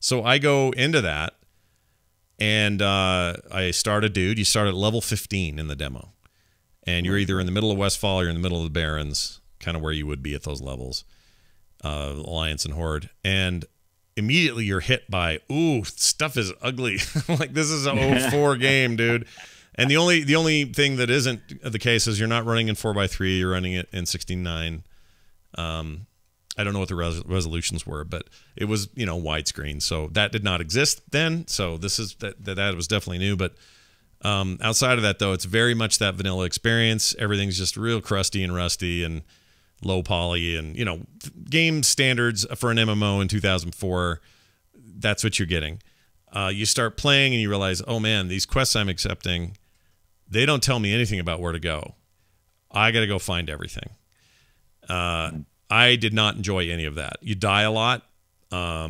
So I go into that, and I start a dude. You start at level 15 in the demo, and you're either in the middle of Westfall or you're in the middle of the Barrens, kind of where you would be at those levels, Alliance and Horde. And immediately you're hit by, ooh, stuff is ugly. Like this is a 04 game, dude. And the only thing that isn't the case is you're not running in 4:3, you're running it in 16:9. I don't know what the resolutions were, but it was, widescreen. So that did not exist then. So this is that was definitely new. But outside of that, though, it's very much that vanilla experience. Everything's just real crusty and rusty and low poly, and game standards for an MMO in 2004. That's what you're getting. You start playing and you realize, oh man, these quests I'm accepting, they don't tell me anything about where to go. I got to go find everything. I did not enjoy any of that. You die a lot. A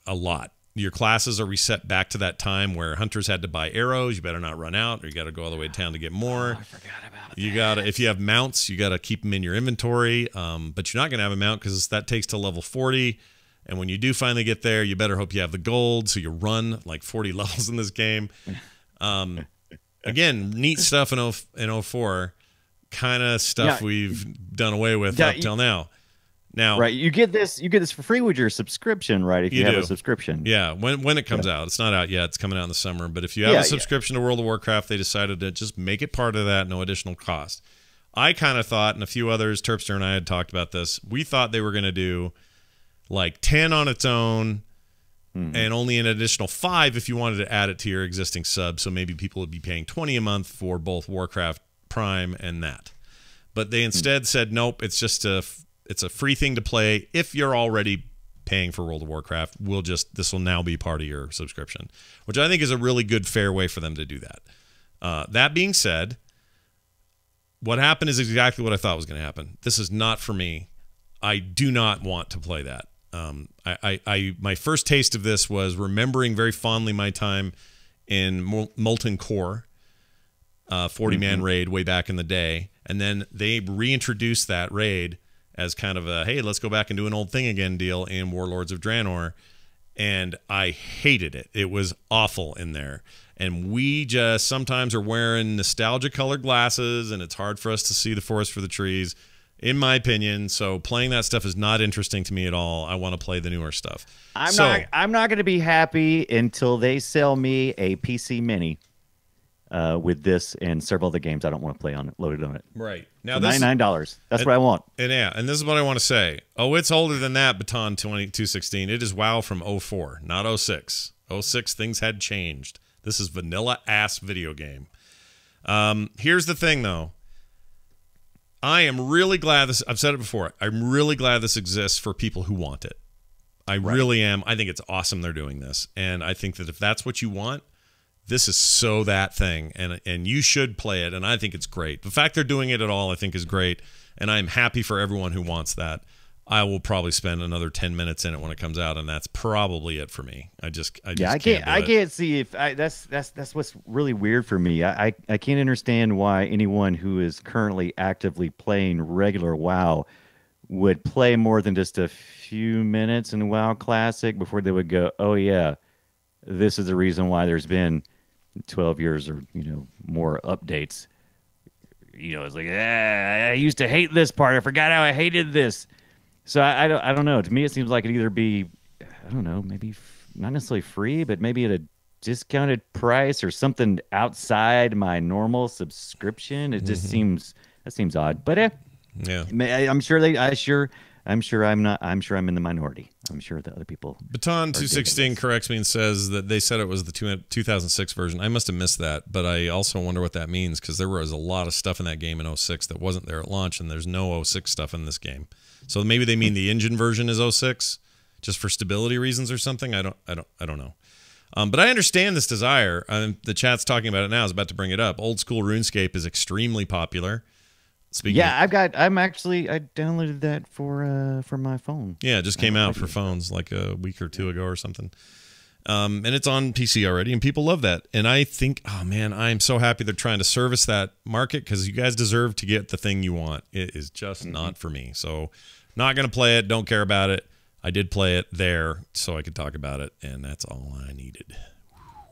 lot. Your classes are reset back to that time where hunters had to buy arrows. You better not run out, or you got to go all the way to town to get more. I forgot about that. You gotta, if you have mounts, you got to keep them in your inventory. But you're not going to have a mount because that takes to level 40. And when you do finally get there, you better hope you have the gold, so you run like 40 levels in this game. Again, neat stuff in 04, kind of stuff we've done away with up till now. Now, right, you get this for free with your subscription, right? If you have a subscription, when it comes out, it's not out yet. It's coming out in the summer. But if you have a subscription to World of Warcraft, they decided to just make it part of that, no additional cost. I kind of thought, and a few others, Terpster and I had talked about this. We thought they were going to do like 10 on its own, and only an additional 5 if you wanted to add it to your existing sub. So maybe people would be paying 20 a month for both Warcraft Prime and that. But they instead said, nope, it's just it's a free thing to play. If you're already paying for World of Warcraft, this will now be part of your subscription, which I think is a really good, fair way for them to do that. That being said, what happened is exactly what I thought was going to happen. This is not for me. I do not want to play that. My first taste of this was remembering very fondly my time in Molten Core, 40-man raid way back in the day, and then they reintroduced that raid as kind of a, hey, let's go back and do an old thing again deal in Warlords of Draenor, and I hated it. It was awful in there. And we just sometimes are wearing nostalgia colored glasses, and it's hard for us to see the forest for the trees, in my opinion. So playing that stuff is not interesting to me at all. I want to play the newer stuff. I'm not going to be happy until they sell me a PC Mini with this and several other games I don't want to play on it, loaded on it. Right. Now For this $99. That's what I want. And this is what I want to say. Oh, it's older than that, Baton 2216. It is WoW from 04, not 06. 06, things had changed. This is vanilla ass video game. Here's the thing though. I am really glad this, I've said it before, I'm really glad this exists for people who want it. I really am. I think it's awesome they're doing this. And I think that if that's what you want, this is so that thing. And you should play it. And I think it's great. The fact they're doing it at all, I think is great. And I'm happy for everyone who wants that. I will probably spend another 10 minutes in it when it comes out, and that's probably it for me. I can't see if that's what's really weird for me. I can't understand why anyone who is currently actively playing regular WoW would play more than just a few minutes in WoW Classic before they would go, oh yeah, this is the reason why there's been 12 years or more updates. It's like, I used to hate this part. I forgot how I hated this. So I don't know. To me, it seems like it'd either be, I don't know, maybe not necessarily free, but maybe at a discounted price or something outside my normal subscription. It just seems odd. But yeah, I'm sure I'm in the minority. I'm sure the other people. Baton 216 corrects me and says that they said it was the 2006 version. I must have missed that, but I also wonder what that means because there was a lot of stuff in that game in 06 that wasn't there at launch, and there's no 06 stuff in this game. So maybe they mean the engine version is 06 just for stability reasons or something. I don't know. But I understand this desire. The chat's talking about it now. I was about to bring it up. Old school RuneScape is extremely popular. I downloaded that for my phone. Yeah, it just came out for phones like a week or two ago or something. And it's on PC already, and people love that. And I think, oh man, I'm so happy they're trying to service that market because you guys deserve to get the thing you want. It is just not for me. So not going to play it. Don't care about it. I did play it there so I could talk about it, and that's all I needed.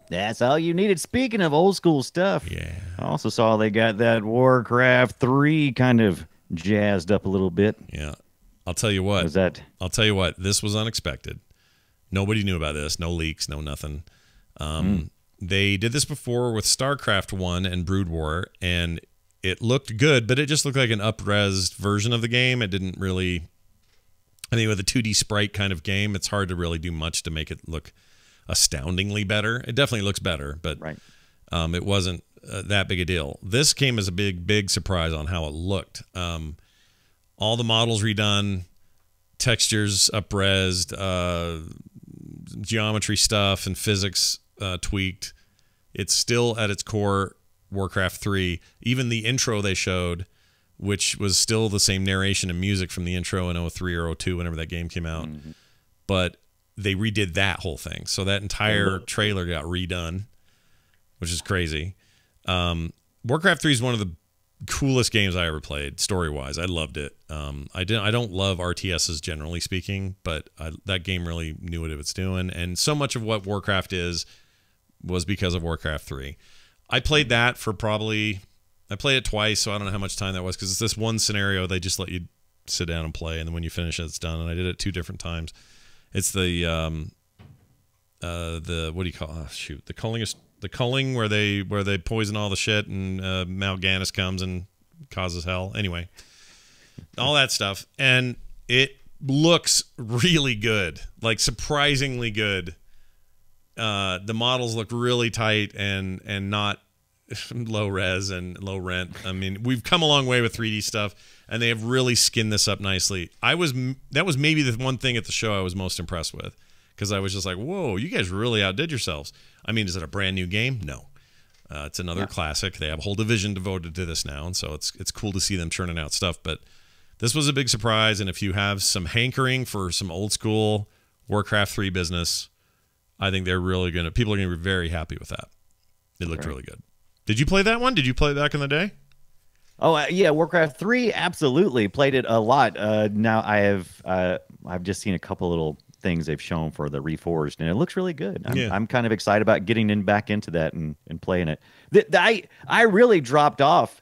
That's all you needed. Speaking of old school stuff, yeah. I also saw they got that Warcraft 3 kind of jazzed up a little bit. Yeah. I'll tell you what. I'll tell you what. This was unexpected. Nobody knew about this. No leaks, no nothing. They did this before with StarCraft 1 and Brood War, and it looked good, but it just looked like an up-res version of the game. It didn't really... I mean, with a 2D sprite kind of game, it's hard to really do much to make it look astoundingly better. It definitely looks better, but it wasn't that big a deal. This came as a big surprise on how it looked. All the models redone, textures up-resed, geometry stuff and physics tweaked. It's still at its core Warcraft 3. Even the intro they showed, which was still the same narration and music from the intro in 03 or 02, whenever that game came out. But they redid that whole thing. So that entire trailer got redone, which is crazy. Warcraft 3 is one of the coolest games I ever played, story-wise. I loved it. I don't love RTSs generally speaking, but that game really knew what it was doing. And so much of what Warcraft was because of Warcraft 3. I played that for I played it twice, so I don't know how much time that was, because it's this one scenario they just let you sit down and play, and then when you finish it, it's done. And I did it 2 different times. It's the what do you call? Oh, shoot, the culling where they poison all the shit, and Mal'Ganis comes and causes hell. Anyway, all that stuff, and it looks really good, like surprisingly good. The models look really tight and not low res and low rent. I mean, we've come a long way with 3D stuff, and they have really skinned this up nicely. That was maybe the one thing at the show I was most impressed with, because I was just like, whoa, you guys really outdid yourselves. I mean, is it a brand new game? No. It's another classic. They have a whole division devoted to this now, and so it's cool to see them churning out stuff. But this was a big surprise, and if you have some hankering for some old school Warcraft 3 business, I think people are going to be very happy with that. It looked really good. Did you play that one? Did you play it back in the day? Oh, yeah, Warcraft 3, absolutely. Played it a lot. Now I've just seen a couple little things they've shown for the Reforged, and it looks really good. Yeah. I'm kind of excited about getting back into that and playing it. I really dropped off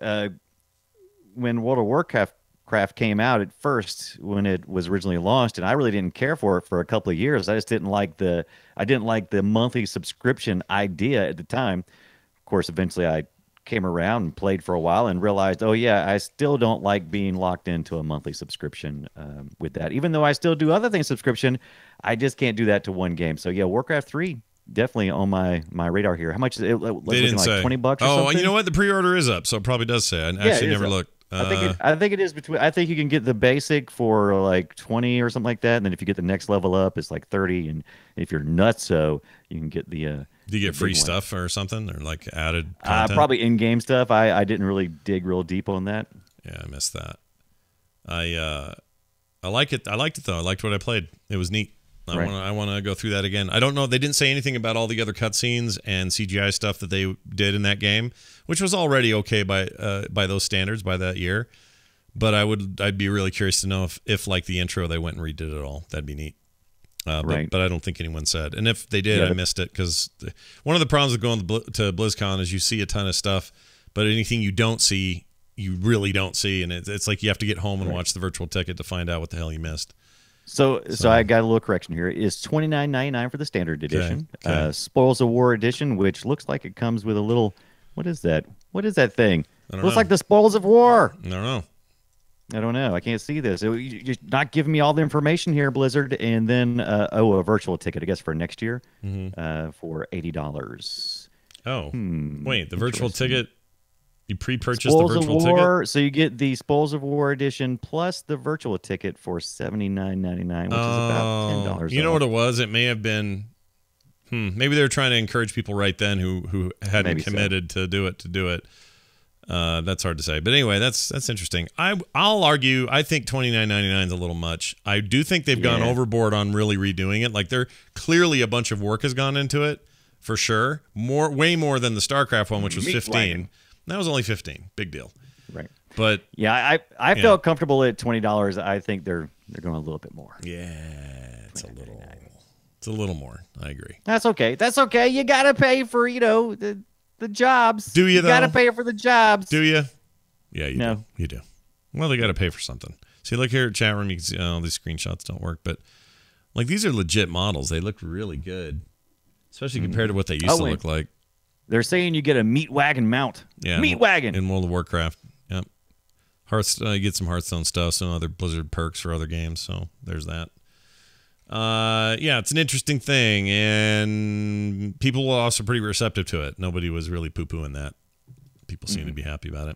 when World of Warcraft came out at first when it was originally launched, and I really didn't care for it for a couple of years. I just didn't like the monthly subscription idea at the time. Of course, eventually I came around and played for a while and realized, oh yeah, I still don't like being locked into a monthly subscription with that. Even though I still do other things subscription, I just can't do that to one game. So yeah, Warcraft 3 definitely on my radar here. How much is it? They didn't say. Like $20 or oh, something? you know what? The pre-order is up, so it probably does say. I actually never looked. I think it is between. I think you can get the basic for like 20 or something like that, and then if you get the next level up, it's like 30. And if you're nuts, so you can get the. Do you get free stuff or something, or like added content? Probably in-game stuff. I didn't really dig real deep on that. Yeah, I missed that. I like it. I liked it though. I liked what I played. It was neat. I want to go through that again. I don't know. They didn't say anything about all the other cutscenes and CGI stuff that they did in that game, which was already okay by those standards by that year. But I'd be really curious to know if like the intro they went and redid it all. That'd be neat. But I don't think anyone said. And if they did, I missed it because one of the problems with going to BlizzCon is you see a ton of stuff, but anything you don't see, you really don't see, and it's like you have to get home and watch the virtual ticket to find out what the hell you missed. So I got a little correction here. It's $29.99 for the standard edition. Okay. Spoils of War edition, which looks like it comes with a little. What is that? What is that thing? Looks like the Spoils of War. I don't know. I don't know. I can't see this. You're not giving me all the information here, Blizzard. And then a virtual ticket, I guess, for next year for $80. Oh, wait, the virtual ticket. You pre-purchased Spoils the virtual of War, ticket? so you get the Spoils of War edition plus the virtual ticket for $79.99, which is about $10. You know what it was? It may have been. Maybe they were trying to encourage people right then who hadn't committed to do it. That's hard to say, but anyway, that's interesting. I'll argue. I think $29.99 is a little much. I do think they've gone overboard on really redoing it. Like they're clearly a bunch of work has gone into it for sure. Way more than the StarCraft one, which was 15. That was only 15. Big deal. Right. But yeah, I felt comfortable at $20. I think they're going a little bit more. Yeah, it's a little more. I agree. That's okay. That's okay. You got to pay for, the jobs. Do you though? Got to pay for the jobs. Do you? Yeah, you No. do. You do. Well, they got to pay for something. See, look here at chat room. You can see these screenshots don't work, but like these are legit models. They look really good, especially compared to what they used to look like. They're saying you get a meat wagon mount. Yeah, meat wagon in World of Warcraft. Yep. Hearthstone, you get some Hearthstone stuff, some other Blizzard perks for other games. So there's that. Yeah, it's an interesting thing, and people were also pretty receptive to it. Nobody was really poo-pooing that. People seem to be happy about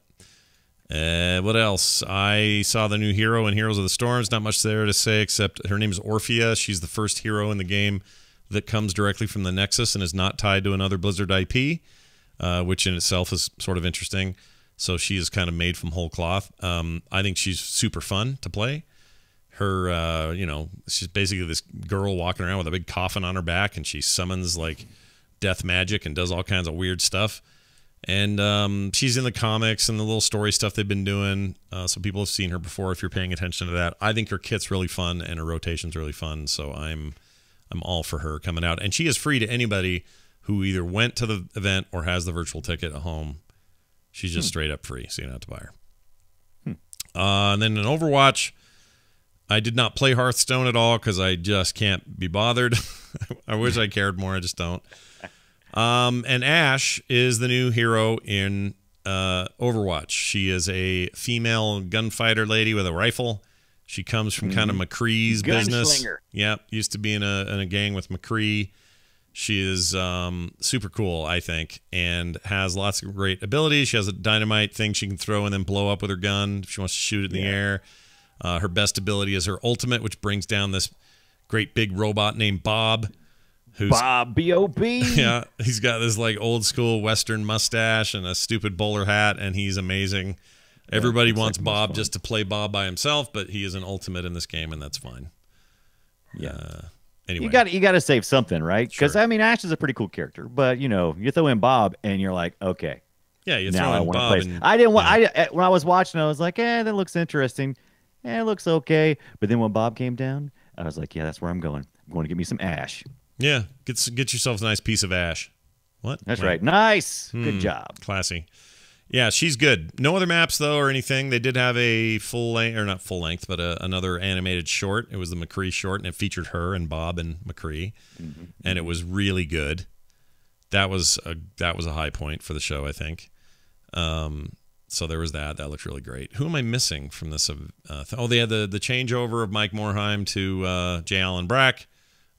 it. What else? I saw the new hero in Heroes of the Storms. Not much there to say except her name is Orphea. She's the first hero in the game that comes directly from the Nexus and is not tied to another Blizzard IP, which in itself is sort of interesting. So she is kind of made from whole cloth. I think she's super fun to play. Her, she's basically this girl walking around with a big coffin on her back, and she summons like death magic and does all kinds of weird stuff. And she's in the comics and the little story stuff they've been doing. So people have seen her before if you're paying attention to that. I think her kit's really fun and her rotation's really fun. So I'm all for her coming out. And she is free to anybody who either went to the event or has the virtual ticket at home. She's just straight up free, so you don't have to buy her. And then in Overwatch, I did not play Hearthstone at all because I just can't be bothered. I wish I cared more. I just don't. And Ashe is the new hero in Overwatch. She is a female gunfighter lady with a rifle. She comes from kind of McCree's business. Yep, used to be in a gang with McCree. She is super cool, I think, and has lots of great abilities. She has a dynamite thing she can throw and then blow up with her gun if she wants to shoot it in the air. Her best ability is her ultimate, which brings down this great big robot named Bob. Bob, B-O-B. Yeah, he's got this like old school Western mustache and a stupid bowler hat, and he's amazing. Everybody wants Bob just to play Bob by himself, but he is an ultimate in this game, and that's fine. Yeah. Anyway, you got to save something, right? Because Sure. I mean, Ashe is a pretty cool character, but you throw in Bob, and you're like, okay, yeah, you now throw I in want to Bob. play. And, I didn't want. When I was watching, I was like, that looks interesting. It looks okay. But then when Bob came down, I was like, yeah, that's where I'm going. I'm going to get me some Ash. Yeah, get yourself a nice piece of Ash. What? That's right. Nice. Good job. Classy. Yeah, she's good. No other maps, though, or anything. They did have a full length, or not full length, but another animated short. It was the McCree short, and it featured her and Bob and McCree, and it was really good. That was a high point for the show, I think. So there was that. That looked really great. Who am I missing from this? They had the changeover of Mike Morheim to J. Allen Brack.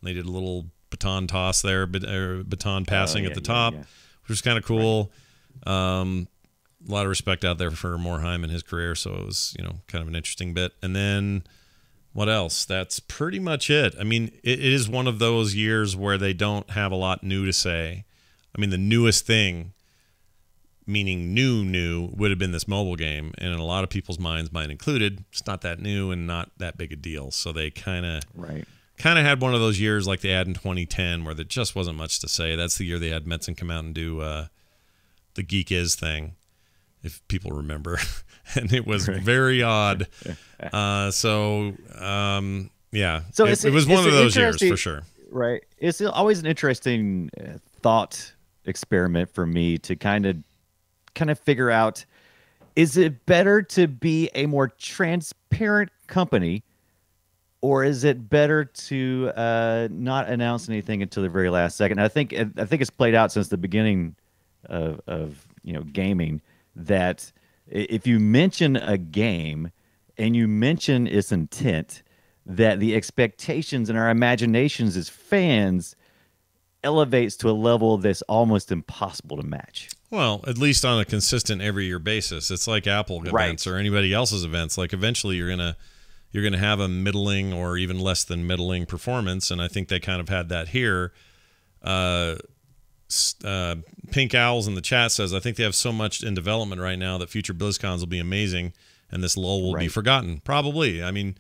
They did a little baton toss there, baton passing at the top, which was kind of cool. Right. A lot of respect out there for Morheim and his career, so it was, kind of an interesting bit. And then what else? That's pretty much it. I mean, it is one of those years where they don't have a lot new to say. I mean, the newest thing, meaning new, would have been this mobile game, and in a lot of people's minds, mine included, it's not that new and not that big a deal. So they kind of had one of those years like they had in 2010 where there just wasn't much to say. That's the year they had Metzen come out and do the Geek Is thing, if people remember. And it was very odd. Yeah. So it was one of those years for sure. Right. It's always an interesting thought experiment for me to kind of figure out, is it better to be a more transparent company, or is it better to not announce anything until the very last second? I think it's played out since the beginning of gaming, that if you mention a game and you mention its intent, that the expectations and our imaginations as fans elevates to a level that's almost impossible to match. Well, at least on a consistent every year basis. It's like Apple events or anybody else's events. Like eventually you're gonna have a middling or even less than middling performance, and I think they kind of had that here. Pink Owls in the chat says, I think they have so much in development right now that future BlizzCons will be amazing and this lull will be forgotten. Probably. I mean,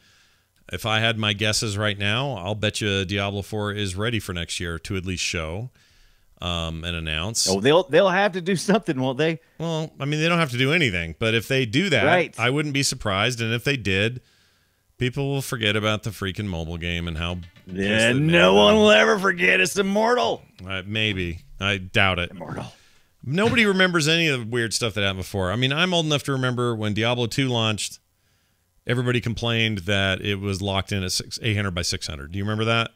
if I had my guesses right now, I'll bet you Diablo 4 is ready for next year to at least show and announce. Oh, they'll have to do something, won't they? Well, I mean, they don't have to do anything, but if they do that, I wouldn't be surprised. And if they did, people will forget about the freaking mobile game and how... Yeah, no one will ever forget it's immortal. Maybe. I doubt it. Immortal. Nobody remembers any of the weird stuff that happened before. I mean, I'm old enough to remember when Diablo 2 launched, everybody complained that it was locked in at 800 by 600. Do you remember that?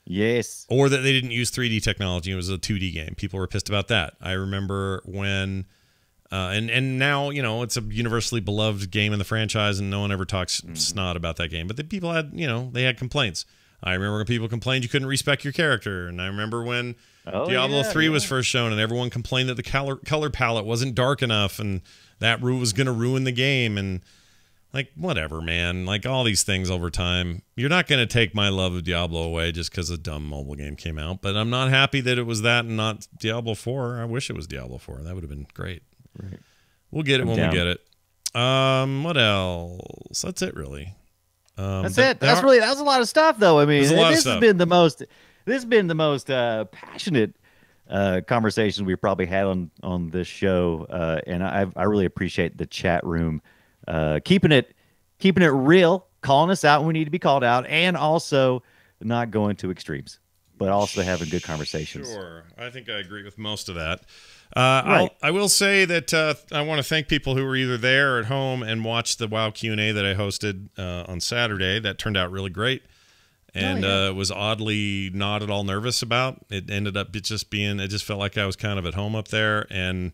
Yes. Or that they didn't use 3D technology. It was a 2D game. People were pissed about that. I remember when... and now, it's a universally beloved game in the franchise, and no one ever talks snot about that game. But the people had, they had complaints. I remember when people complained you couldn't respec your character. And I remember when Diablo 3 was first shown, and everyone complained that the color palette wasn't dark enough, and that was going to ruin the game. And, like, whatever, man. Like, all these things over time. You're not going to take my love of Diablo away just because a dumb mobile game came out. But I'm not happy that it was that and not Diablo 4. I wish it was Diablo 4. That would have been great. Right. We'll get it when we get it. What else? That's it, really. That's it. That was a lot of stuff, though. I mean, this has been the most passionate conversation we've probably had on this show, and I really appreciate the chat room keeping it real, calling us out when we need to be called out, and also not going to extremes, but also having good conversations. Sure, I think I agree with most of that. I will say that I want to thank people who were either there or at home and watched the WoW Q&A that I hosted on Saturday. That turned out really great, and was oddly not at all nervous about. It ended up it just felt like I was kind of at home up there, and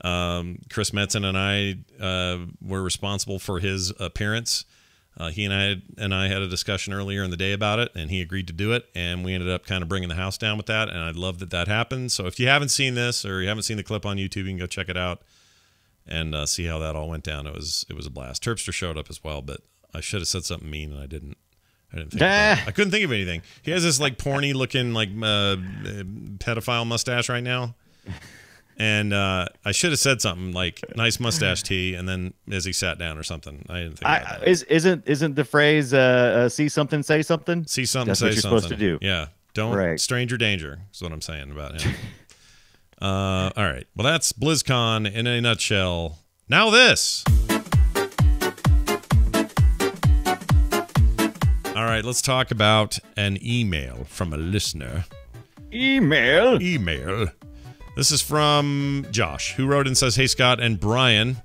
Chris Metzen and I were responsible for his appearance. He and I had a discussion earlier in the day about it, and he agreed to do it, and we ended up kind of bringing the house down with that, and I love that happened. So if you haven't seen this or you haven't seen the clip on YouTube, you can go check it out and see how that all went down. It was a blast. Terpster showed up as well, but I should have said something mean, and I didn't think about it. I couldn't think of anything. He has this like porny looking like pedophile mustache right now. And I should have said something like "nice mustache, T," and then as he sat down or something. I didn't think about that. Isn't the phrase "see something, say something"? See something, That's say what you're something. supposed to do. Yeah, don't stranger danger is what I'm saying about him. All right, well that's BlizzCon in a nutshell. Now this. All right, let's talk about an email from a listener. Email. This is from Josh, who wrote and says, "Hey, Scott and Brian.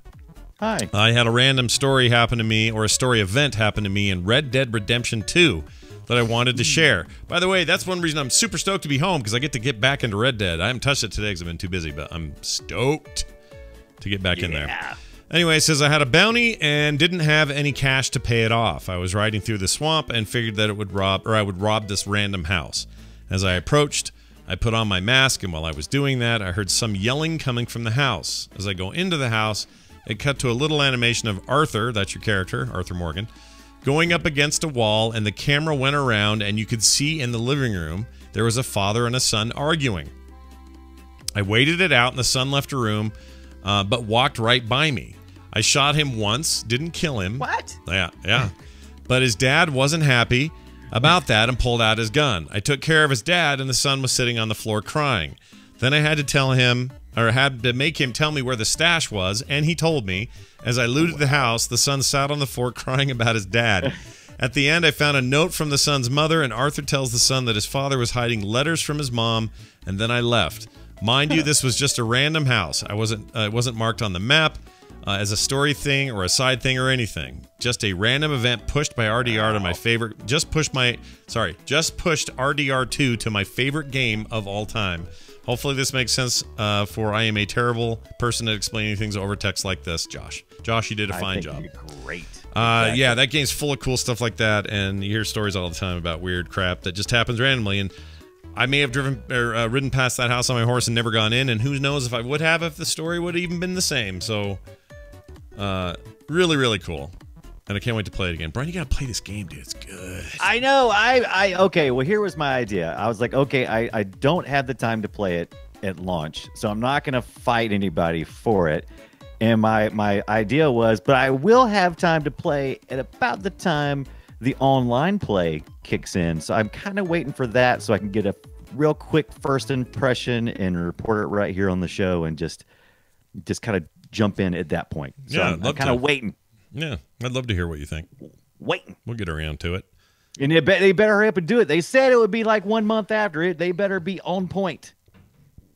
Hi. I had a random story happen to me, or a story event happen to me in Red Dead Redemption 2 that I wanted to share. By the way, that's one reason I'm super stoked to be home, because I get back into Red Dead. I haven't touched it today because I've been too busy, but I'm stoked to get back in there. Anyway, it says, I had a bounty and didn't have any cash to pay it off. I was riding through the swamp and figured that I would rob this random house. As I approached, I put on my mask, and while I was doing that, I heard some yelling coming from the house. As I go into the house, it cut to a little animation of Arthur, that's your character, Arthur Morgan, going up against a wall, and the camera went around, and you could see in the living room there was a father and a son arguing. I waited it out, and the son left the room, but walked right by me. I shot him once, didn't kill him. What? Yeah. But his dad wasn't happy about that and pulled out his gun. I took care of his dad, and the son was sitting on the floor crying. Then I had to make him tell me where the stash was, and he told me. As I looted the house, the son sat on the floor crying about his dad. At the end, I found a note from the son's mother, and Arthur tells the son that his father was hiding letters from his mom, and then I left. Mind you, this was just a random house. It wasn't marked on the map as a story thing or a side thing or anything. Just a random event pushed by RDR to my favorite. Just pushed RDR2 to my favorite game of all time. Hopefully this makes sense, for I am a terrible person at explaining things over text like this, Josh. Josh, you did a fine job. Great. Exactly. Yeah, that game's full of cool stuff like that, and you hear stories all the time about weird crap that just happens randomly, and I may have ridden past that house on my horse and never gone in, and who knows if I would have if the story would have even been the same. So, really, really cool. And I can't wait to play it again. Brian, you gotta play this game, dude. It's good. I know. Okay, well, here was my idea. I was like, okay, I don't have the time to play it at launch, so I'm not going to fight anybody for it. And my idea was, but I will have time to play at about the time the online play kicks in. So I'm kind of waiting for that so I can get a real quick first impression and report it right here on the show and just kind of jump in at that point. So Yeah, I'm kind of waiting. Yeah, I'd love to hear what you think. Waiting. We'll get around to it. And they better hurry up and do it. They said it would be like 1 month after it. They better be on point.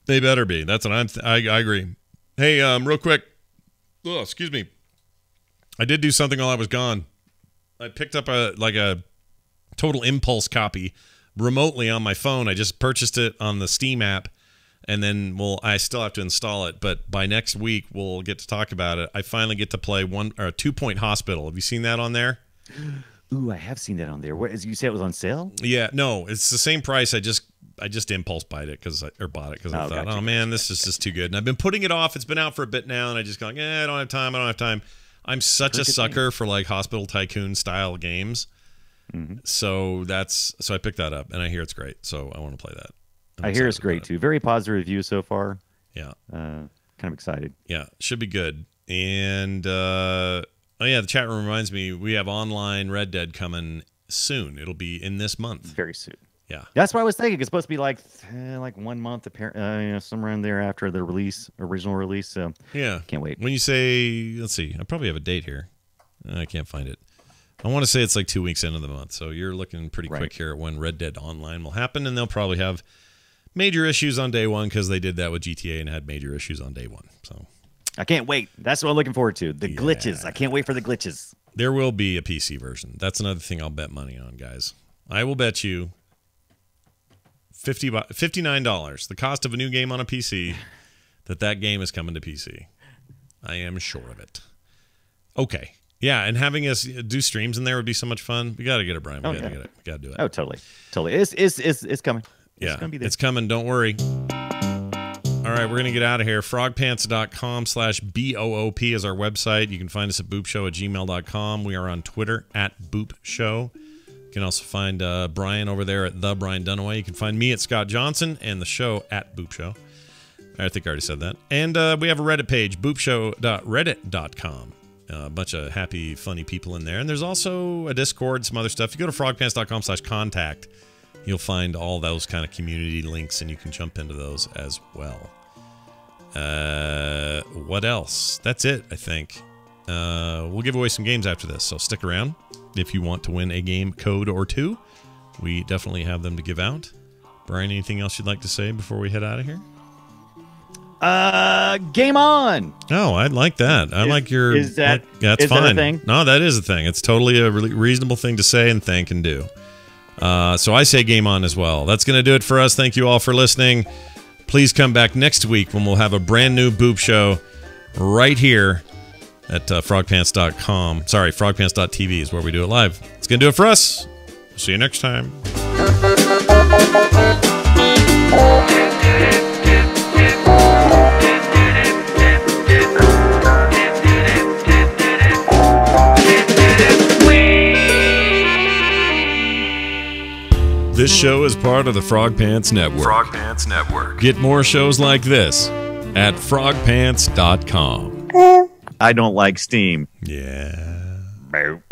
They better be. That's what I agree. Hey, real quick. Oh, excuse me. I did do something while I was gone. I picked up a Total Impulse copy remotely on my phone. I just purchased it on the Steam app, and then I still have to install it. But by next week, we'll get to talk about it. I finally get to play 2 Point Hospital. Have you seen that on there? Ooh, I have seen that on there. What, as you said, it was on sale? Yeah, no, it's the same price. I just impulse bought it because I thought, gotcha. oh man, this is just too good. And I've been putting it off. It's been out for a bit now, and I just going, I don't have time. I'm such a sucker for like Hospital Tycoon style games. Mm-hmm. So I picked that up, and I hear it's great. So I want to play that. I hear it's great too. Very positive review so far. Yeah. Kind of excited. Yeah, should be good. And oh yeah, the chat room reminds me we have online Red Dead coming soon. It'll be in this month. Very soon. Yeah. That's what I was thinking. It's supposed to be like 1 month, somewhere in there after the original release. So yeah, can't wait. When you say, let's see, I probably have a date here. I can't find it. I want to say it's like 2 weeks into the month. So you're looking pretty quick here at when Red Dead Online will happen, and they'll probably have major issues on day one because they did that with GTA and had major issues on day one. So I can't wait. That's what I'm looking forward to. The glitches. I can't wait for the glitches. There will be a PC version. That's another thing I'll bet money on, guys. I will bet you $59, the cost of a new game on a PC, that game is coming to PC. I am sure of it. Okay. Yeah, and having us do streams in there would be so much fun. We got to get it, Brian. We got to get it. We got to do it. Oh, totally. It's coming. Yeah, it's gonna be there. It's coming. Don't worry. All right, we're going to get out of here. frogpants.com/BOOP is our website. You can find us at boopshow@gmail.com. We are on Twitter @boopshow. You can also find Brian over there at The Brian Dunaway. You can find me at Scott Johnson and the show at boopshow. I think I already said that. And we have a Reddit page, boopshow.reddit.com. A bunch of happy, funny people in there. And there's also a Discord, some other stuff. If you go to frogpants.com/contact, you'll find all those kind of community links, and you can jump into those as well. What else? That's it, I think. We'll give away some games after this, so stick around. if you want to win a game code or two. We definitely have them to give out. Brian, anything else you'd like to say before we head out of here? Game on. Oh, I like that. I like your. Is that that's is fine. that a thing? No, that is a thing. It's totally a really reasonable thing to say and think and do. So I say game on as well. That's going to do it for us. Thank you all for listening. Please come back next week when we'll have a brand new Boop Show right here at frogpants.com. Sorry, frogpants.tv is where we do it live. It's going to do it for us. We'll see you next time. This show is part of the Frog Pants Network. Frog Pants Network. Get more shows like this at frogpants.com. I don't like steam. Yeah. Boop.